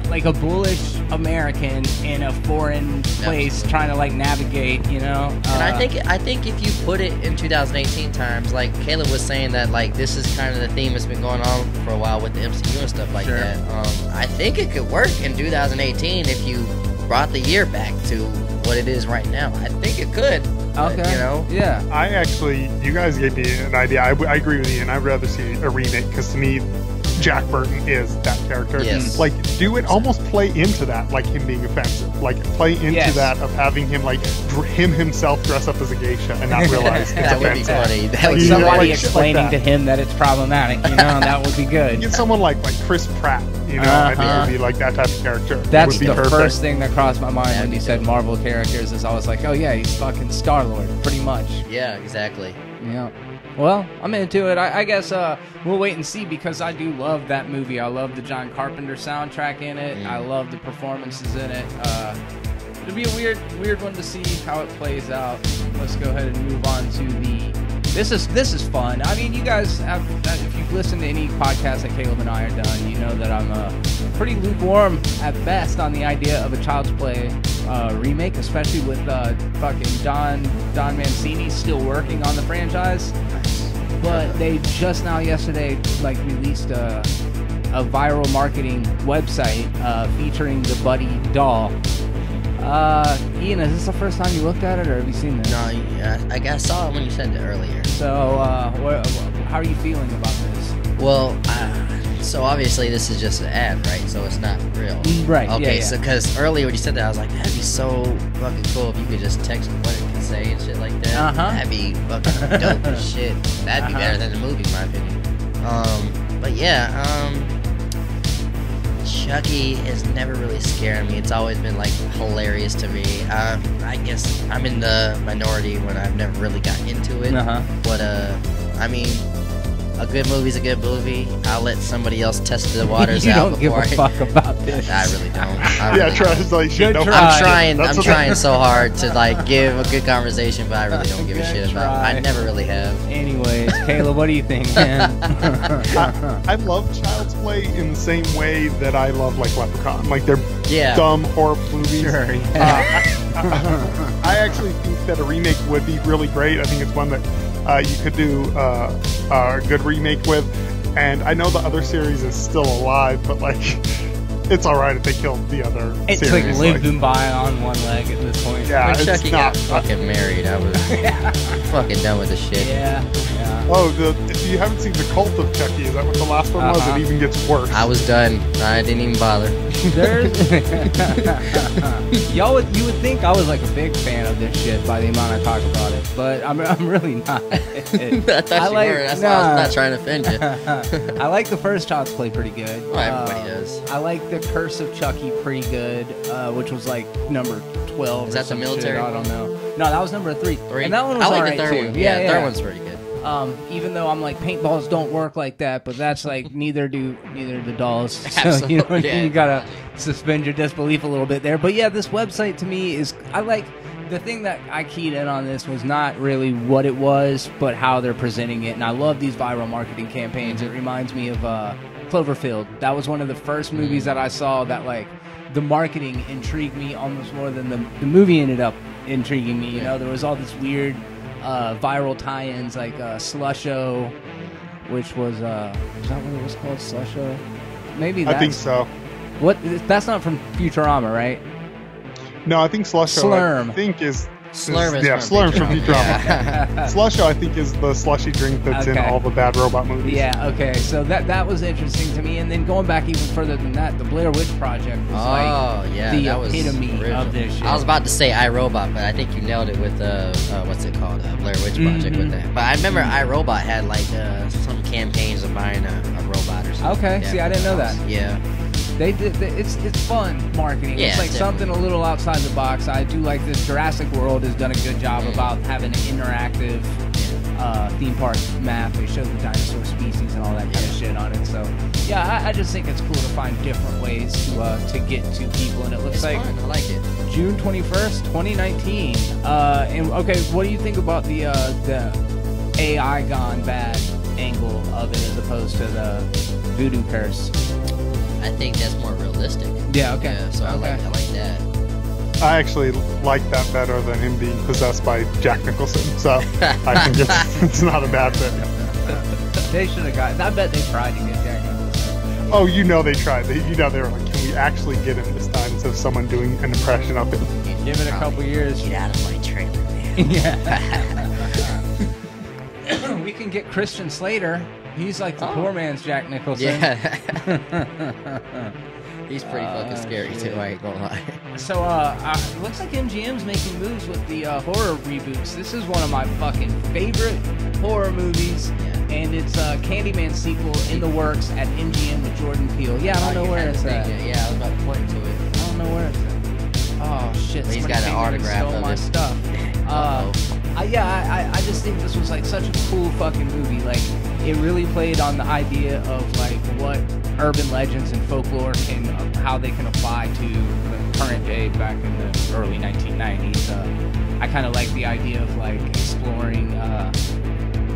like a bullish American in a foreign place trying to like navigate, you know. And I think if you put it in 2018 terms, like Caleb was saying that like this is kind of the theme that's been going on for a while with the MCU and stuff like that. I think it could work in 2018 if you brought the year back to what it is right now. I think it could. Okay. You know? Yeah. You guys gave me an idea. I agree with you, and I'd rather see a remake because to me, Jack Burton is that character. Yes. Like, do it almost play into that, like him being offensive. Like, play into that of having him, like, him himself dress up as a geisha and not realize it's that would be funny. That would somebody explaining to him that it's problematic, you know, that would be good. Get someone like Chris Pratt, you know, I think it would be like that type of character. That's the first thing that crossed my mind when you said Marvel characters is I was like, oh yeah, he's fucking Star-Lord, pretty much. Yeah, exactly. Yeah. Well, I'm into it. I guess we'll wait and see because I do love that movie. I love the John Carpenter soundtrack in it. I love the performances in it. It'll be a weird one to see how it plays out. Let's go ahead and move on to the... This is fun. I mean, you guys have, if you've listened to any podcast that Caleb and I are done, you know that I'm pretty lukewarm at best on the idea of a Child's Play remake, especially with fucking Don Mancini still working on the franchise. But they just now yesterday like released a viral marketing website featuring the Buddy doll. Ian, is this the first time you looked at it, or have you seen this? No, yeah, I saw it when you said it earlier. So, how are you feeling about this? Well, so obviously this is just an ad, right? So it's not real. Right. Okay, yeah. so because earlier when you said that, I was like, that'd be so fucking cool if you could just text what it can say and shit like that. That'd be fucking dope as shit. That'd be better than the movie, in my opinion. But yeah, Chucky has never really scared me. It's always been like hilarious to me. I guess I'm in the minority when I've never really got into it. But I mean, a good movie's a good movie. I'll let somebody else test the waters you out don't give a fuck about this. I really don't. Translation. I'm trying so hard to like give a good conversation, but I really don't give a shit about it. I never really have. Anyways, Caleb, what do you think, man? I love Child's Play in the same way that I love like Leprechaun. Like they're dumb horror movies. Sure, yeah. I actually think that a remake would be really great. I think it's one that you could do a good remake with. And I know the other series is still alive, but like it's alright if they killed the other series. It's like living by on one leg at this point. Yeah, when it's Chucky not got fucking married, I was fucking done with the shit. Yeah. Oh, if you haven't seen The Cult of Chucky, is that what the last one was? It even gets worse. I was done. I didn't even bother. You would think I was like a big fan of this shit by the amount I talk about it, but I'm really not. I thought you were. That's why I was not trying to offend you. I like the first Child's Play pretty good. Well, everybody does. I like The Curse of Chucky pretty good, which was like number 12. Is that the military? I don't know. No, that was number 3. And that one was I like alright the third too. one. Yeah, the third one's pretty good. Even though I'm like paintballs don't work like that, but that's like neither do the dolls. So Absolutely. you know what I mean? You gotta suspend your disbelief a little bit there. But yeah, this website to me is I like the thing that I keyed in on this was not really what it was, but how they're presenting it. And I love these viral marketing campaigns. It reminds me of Cloverfield. That was one of the first movies that I saw that like the marketing intrigued me almost more than the movie ended up intriguing me. You know, there was all this weird viral tie-ins like Slusho, which was is that what it was called? Slusho? Maybe that's, I think so. What? That's not from Futurama, right? No, I think Slusho. Slurm. I think is Slurm is Slurm from Futurama. Slusho, I think, is the slushy drink that's in all the bad robot movies. Yeah. Okay. So that was interesting to me, and then going back even further than that, the Blair Witch Project was the epitome of this shit. I was about to say iRobot, but I think you nailed it with what's it called, Blair Witch Project with that. But I remember iRobot had like some campaigns of buying a robot or something. Okay. Like See, I didn't know that. Yeah. They did. It's fun marketing. Yeah, it's like definitely. something a little outside the box. I do like this. Jurassic World has done a good job about having an interactive theme park map. They show the dinosaur species and all that kind of shit on it. So yeah, I just think it's cool to find different ways to get to people. And it looks like fun. I like it. June 21st, 2019. And okay, what do you think about the AI gone bad angle of it as opposed to the voodoo curse? I think that's more realistic. Yeah, okay. Yeah, so I like that. I actually like that better than him being possessed by Jack Nicholson. So I think it's not a bad thing. They should have got. I bet they tried to get Jack Nicholson. Oh, you know they tried. They were like, can we actually get him this time instead of someone doing an impression of him? Give it a couple years. Get out of my trailer, man. Yeah. We can get Christian Slater. He's like the poor man's Jack Nicholson. Yeah. He's pretty fucking scary too, I ain't gonna lie. So, it looks like MGM's making moves with the horror reboots. This is one of my fucking favorite horror movies, and it's a Candyman sequel in the works at MGM with Jordan Peele. Yeah, I don't know where it's at. Yeah, I was about to point to it. I don't know where it's at. Oh shit! He's got an autograph stole of my it. Stuff. I just think this was like such a cool fucking movie. Like, it really played on the idea of like what urban legends and folklore can, how they can apply to the current day back in the early 1990s. I kind of like the idea of like exploring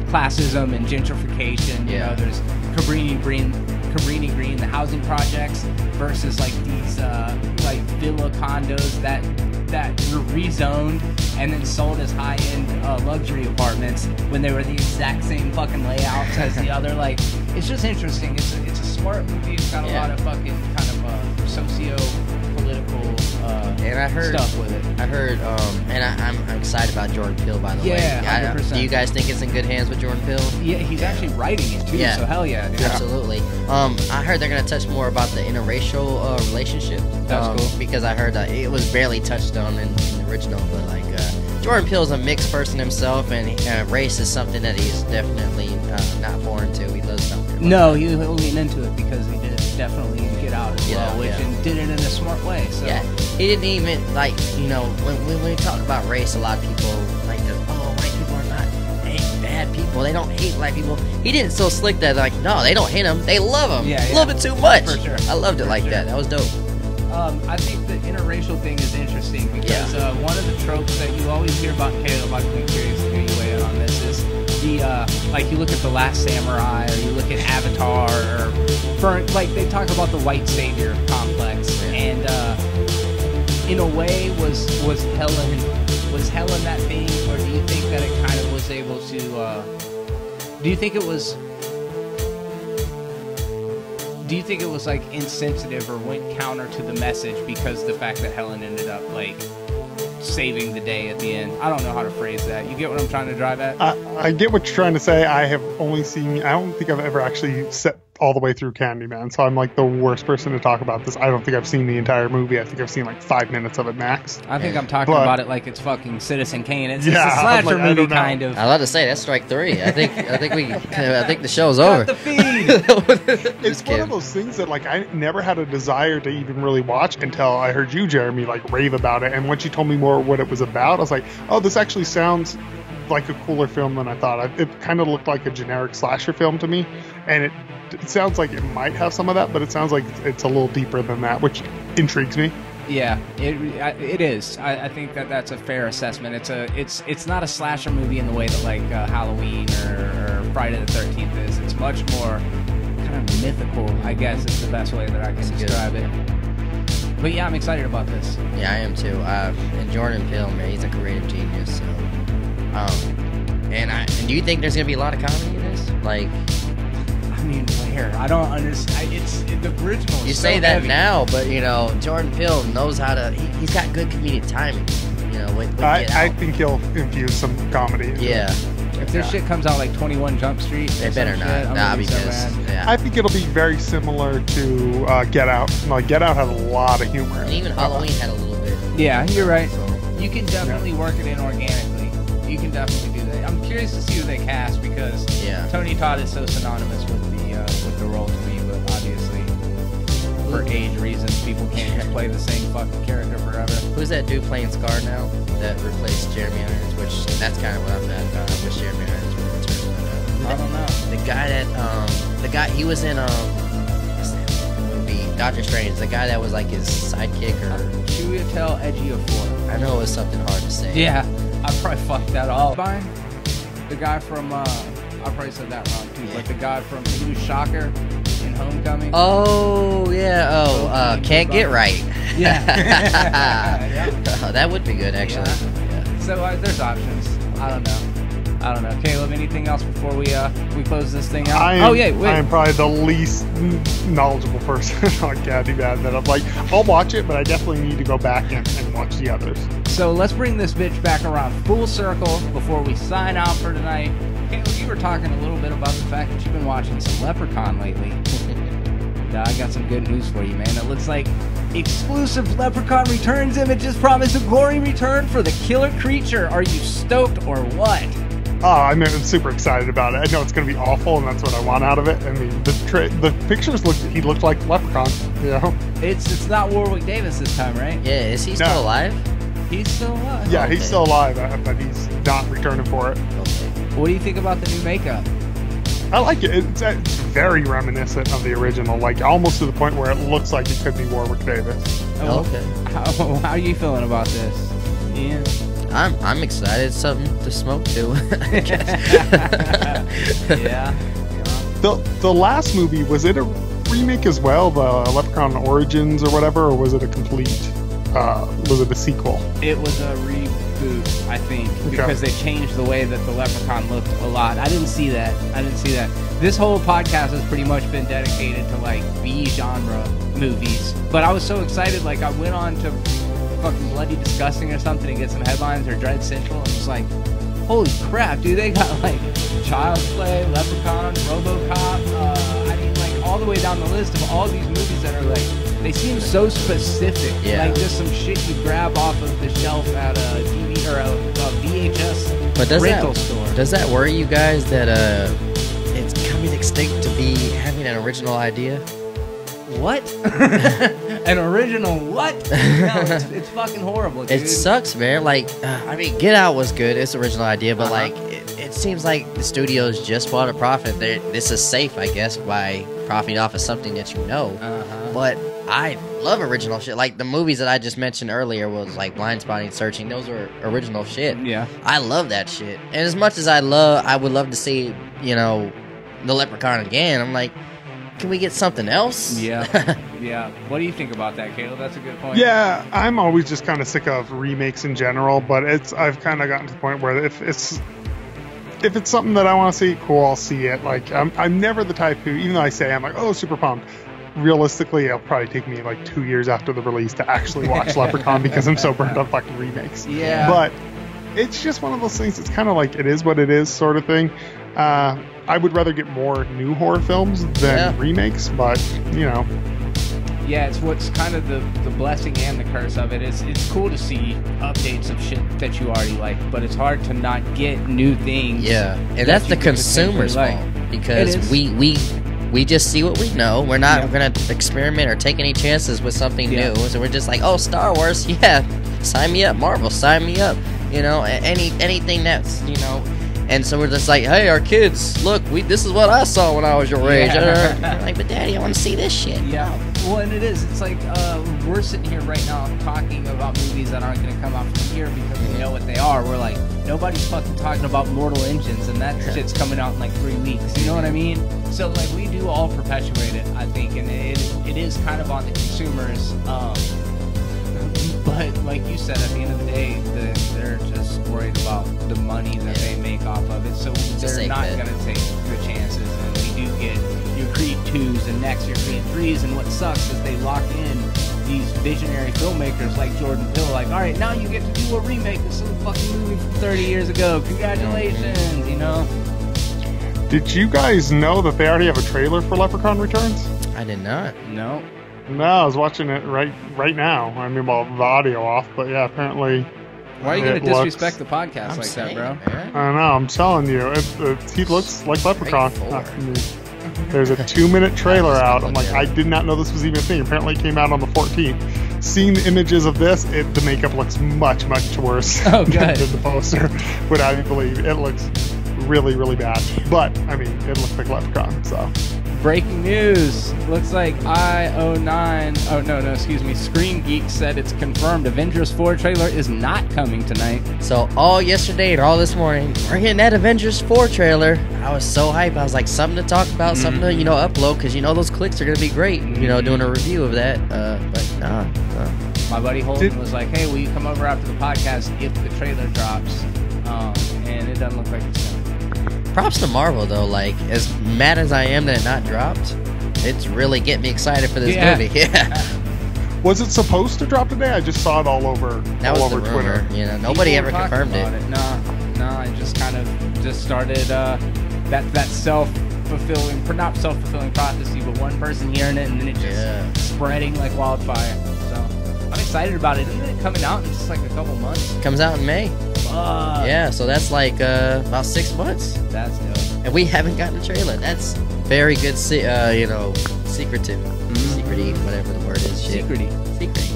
classism and gentrification. You know, there's Cabrini Green, the housing projects, versus like these like villa condos that were rezoned and then sold as high-end luxury apartments when they were the exact same fucking layouts as the other. Like, it's just interesting. It's a smart movie. It's got a lot of fucking kind of socio-political stuff with it. I heard, and I'm excited about Jordan Peele, by the way. Yeah, 100%. Do you guys think it's in good hands with Jordan Peele? Yeah, he's actually writing it too. So hell yeah, dude. Absolutely. I heard they're gonna touch more about the interracial relationship. That's cool. Because I heard that it was barely touched on in the original, but like Jordan Peele's a mixed person himself, and race is something that he's definitely not foreign to. He loves something. No, he'll lean into it because he did definitely Get Out as well, which and did it in a smart way. So. Yeah, he didn't even like, you know, when we talk about race, a lot of people like to, white people are not bad people. They don't hate black people. He didn't so slick that like, no, they don't hate them. They love them. Yeah, a little bit too much. For sure. I loved it like that. That was dope. I think the interracial thing is interesting because one of the tropes that you always hear about Caleb, I'm curious to hear you weigh in on this, is the, like you look at The Last Samurai or you look at Avatar, or like they talk about the white savior complex, and in a way was Helen that thing, or do you think that it kind of was able to, do you think it was like insensitive or went counter to the message because the fact that Helen ended up like saving the day at the end? I don't know how to phrase that. You get what I'm trying to drive at? I get what you're trying to say. I have only seen, I don't think I've ever actually set all the way through Candyman, so I'm like the worst person to talk about this. I don't think I've seen the entire movie. I think I've seen like 5 minutes of it max. I think I'm talking about it like it's fucking Citizen Kane. It's a slasher movie kind of. I love to say that's strike 3. I think the show's over. Cut the feed. It's one of those things that like I never had a desire to even really watch until I heard you, Jeremy, like rave about it. And once you told me more what it was about, I was like, oh, this actually sounds like a cooler film than I thought. It kind of looked like a generic slasher film to me, and it sounds like it might have some of that, but it sounds like it's a little deeper than that, which intrigues me. Yeah, it is. I think that's a fair assessment. It's not a slasher movie in the way that like Halloween or Friday the 13th is. It's much more kind of mythical, I guess is the best way that I can describe it. But yeah, I'm excited about this. Yeah, I am too. And Jordan Peele, man, he's a creative genius. So, and do you think there's gonna be a lot of comedy in this? Like, I mean, where? I don't understand. The original. You say that now, but you know, Jordan Peele knows how to. He's got good comedic timing. You know, with I think he'll infuse some comedy. If this shit comes out like 21 Jump Street, they better not. Nah, because I think it'll be very similar to Get Out. Like Get Out had a lot of humor. And even Halloween had a little bit. Yeah, you're right. So, you can definitely work it in organically. You can definitely do that. I'm curious to see who they cast because Tony Todd is so synonymous with the role to me, but obviously for age reasons, people can't play the same fucking character forever. Who's that dude playing Scar now that replaced Jeremy Irons? Which that's kind of what I'm at. I wish Jeremy Irons would return. I don't know. The guy he was in what's that movie? Doctor Strange. The guy that was like his sidekick or Chiwetel Ejiofor. I know it was something hard to say. Yeah. I probably fucked that all. The guy from, I probably said that wrong too, but the guy from, he was Shocker in Homecoming. Oh, yeah. Can't Get Right. Yeah. That would be good, actually. Yeah. So there's options. I don't know. Caleb, anything else before we close this thing out? I am probably the least knowledgeable person on Candyman that I'm like, I'll watch it, but I definitely need to go back and watch the others. So let's bring this bitch back around full circle before we sign out for tonight. Caleb, you were talking a little bit about the fact that you've been watching some Leprechaun lately. I got some good news for you, man. It looks like exclusive Leprechaun Returns images promise a gory return for the killer creature. Are you stoked or what? Oh, I'm super excited about it. I know it's going to be awful, and that's what I want out of it. I mean, the pictures he looked like Leprechaun, you know? It's not Warwick Davis this time, right? Yeah, is he still alive? He's still alive. Yeah, he's still alive, but he's not returning for it. Okay. What do you think about the new makeup? I like it. It's very reminiscent of the original, like almost to the point where it looks like it could be Warwick Davis. Oh, okay. How are you feeling about this? Yeah. I'm excited. Something to smoke too. Yeah. The last movie, was it a remake as well, the Leprechaun Origins or whatever, or was it a complete? Was it a sequel? It was a reboot, I think, because they changed the way that the Leprechaun looked a lot. I didn't see that. This whole podcast has pretty much been dedicated to like B genre movies. But I was so excited, like I went on to fucking Bloody Disgusting or something to get some headlines, or Dread Central, and was like, holy crap, dude, they got like Child's Play, Leprechaun, Robocop, I mean like all the way down the list of all these movies that are like, they seem so specific. Yeah. Like just some shit you grab off of the shelf at a DVD or a VHS rental store. Does that worry you guys that it's coming extinct to be having an original idea? What? An original what? No, it's fucking horrible, dude. It sucks, man. Like, I mean, Get Out was good. It's an original idea, but like, it seems like the studios just want to profit. This is safe, I guess, by profiting off of something that you know. But I love original shit. Like the movies that I just mentioned earlier was like Blind Spotting, Searching. Those were original shit. Yeah. I love that shit. And as much as I would love to see, you know, the Leprechaun again. I'm like, can we get something else? Yeah. Yeah. What do you think about that, Caleb? That's a good point. Yeah, I'm always just kind of sick of remakes in general, but I've kind of gotten to the point where if it's something that I want to see, cool, I'll see it. Like I'm never the type who, even though I say I'm like, oh, super pumped, realistically it'll probably take me like 2 years after the release to actually watch Leprechaun because I'm so burnt on fucking remakes. Yeah. But it's just one of those things. It's kind of like it is what it is sort of thing. I would rather get more new horror films than remakes, but you know. Yeah, it's what's kind of the blessing and the curse of it. It's cool to see updates of shit that you already like, but it's hard to not get new things. Yeah, and that's the consumer's fault, because we just see what we know. We're not gonna experiment or take any chances with something new. So we're just like, oh, Star Wars, yeah, sign me up. Marvel, sign me up. You know, anything that's, you know. And so we're just like, hey, our kids, look, this is what I saw when I was your age. Like, but Daddy, I want to see this shit. Yeah. Well, and it is. It's like we're sitting here right now talking about movies that aren't going to come out from here because we know what they are. We're like, nobody's fucking talking about Mortal Engines, and that shit's coming out in like 3 weeks. You know what I mean? So, like, we do all perpetuate it, I think, and it is kind of on the consumers. But like you said, at the end of the day, they're just worried about the money that they make off of it. So they're not going to take the chances. And we do get your Creed 2s and next your Creed 3s. And what sucks is they lock in these visionary filmmakers like Jordan Peele. Like, all right, now you get to do a remake of some fucking movie from 30 years ago. Congratulations, you know. Did you guys know that they already have a trailer for Leprechaun Returns? I did not. No. No, I was watching it right now. I mean, well, the audio off, but yeah, apparently. Why are you going to disrespect the podcast like that, bro? I don't know. I'm telling you, he looks like Leprechaun. There's a 2-minute trailer out. I'm like, I did not know this was even a thing. Apparently, it came out on the 14th. Seeing the images of this, the makeup looks much, much worse than the poster would have you believe. It looks really, really bad. But I mean, it looks like Leprechaun, so. Breaking news. Looks like Screen Geek said it's confirmed Avengers 4 trailer is not coming tonight. So all yesterday and all this morning, we're getting that Avengers 4 trailer. I was so hyped. I was like, something to talk about, something to, upload, because those clicks are going to be great, doing a review of that. But nah. My buddy Holden was like, hey, will you come over after the podcast if the trailer drops? And it doesn't look like it's going to. Props to Marvel, though. Like, as mad as I am that it not dropped, it's really getting me excited for this movie. Yeah. Was it supposed to drop today? I just saw it all over Twitter. Nobody ever confirmed it. No, it just kind of started that self-fulfilling, not self-fulfilling prophecy, but one person hearing it and then it just spreading like wildfire. So I'm excited about it. Isn't it coming out in just like a couple months? Comes out in May. Yeah, so that's like about 6 months. That's dope. And we haven't gotten a trailer. That's very good, secretive. Secrety, whatever the word is. Secrety.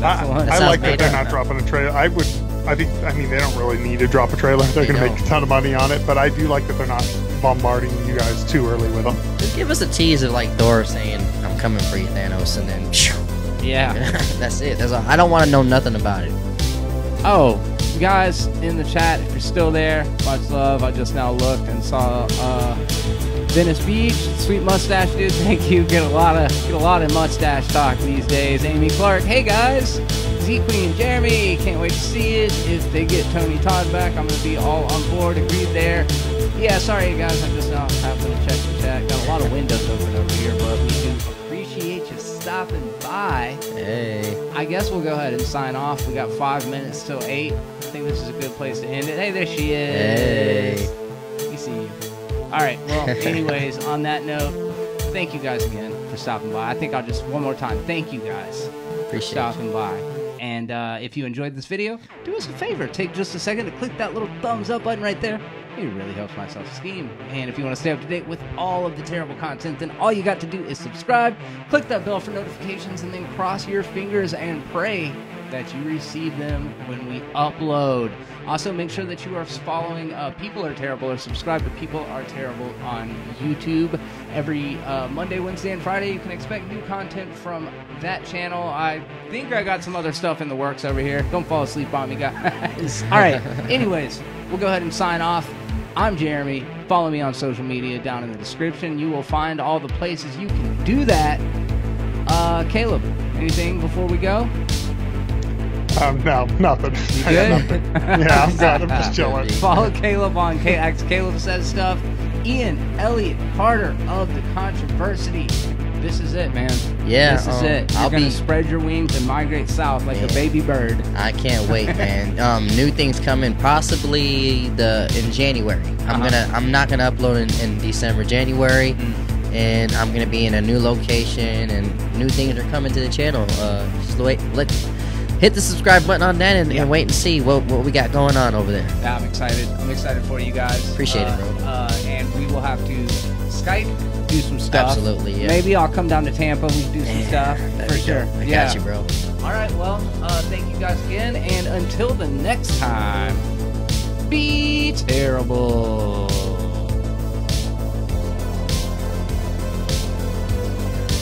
I like that they're not dropping a trailer. I mean, they don't really need to drop a trailer. They're going to make a ton of money on it, but I do like that they're not bombarding you guys too early with them. Just give us a tease of like Thor saying, I'm coming for you, Thanos, and then yeah. That's it. I don't want to know nothing about it. Oh, guys in the chat, if you're still there, much love. I just now looked and saw Venice Beach, sweet mustache dude. Thank you. Get a lot of mustache talk these days. Amy Clark, hey guys. Z Queen, Jeremy, can't wait to see it. If they get Tony Todd back, I'm gonna be all on board. Agreed there. Yeah, sorry guys, I'm just now having to check the chat. Got a lot of windows open over here, but we do appreciate you stopping by. Hey. I guess we'll go ahead and sign off. We got 5 minutes till 8. I think this is a good place to end it. Hey, there she is. Hey. We see you. All right. Well, anyways, on that note, thank you guys again for stopping by. I think I'll just one more time. Thank you guys for stopping by. And if you enjoyed this video, do us a favor. Take just a second to click that little thumbs up button right there. It really helps my self-esteem. And if you want to stay up to date with all of the terrible content, then all you got to do is subscribe, click that bell for notifications, and then cross your fingers and pray that you receive them when we upload. Also, make sure that you are following People Are Terrible or subscribe to People Are Terrible on YouTube. Every Monday, Wednesday, and Friday, you can expect new content from that channel. I think I got some other stuff in the works over here. Don't fall asleep on me, guys. All right. Anyways, we'll go ahead and sign off. I'm Jeremy. Follow me on social media down in the description. You will find all the places you can do that. Caleb, anything before we go? No, nothing. You good? Nothing. Yeah, I'm good. I'm just chilling. Follow Caleb on Caleb Says Stuff. Ian, Elliot-Carter of The Controversy. This is it, man. Yeah. This is it. You're going to spread your wings and migrate south like a baby bird. I can't wait, man. New things coming possibly in January. I'm not gonna upload in December, January. And I'm gonna be in a new location and new things are coming to the channel. Just hit the subscribe button on that and wait and see what we got going on over there. Yeah, I'm excited. I'm excited for you guys. Appreciate it, bro. And we will have to Skype, do some stuff. Absolutely, yeah. Maybe I'll come down to Tampa. We can do some stuff for sure. I got you, bro. All right, well, thank you guys again, and until the next time, be terrible.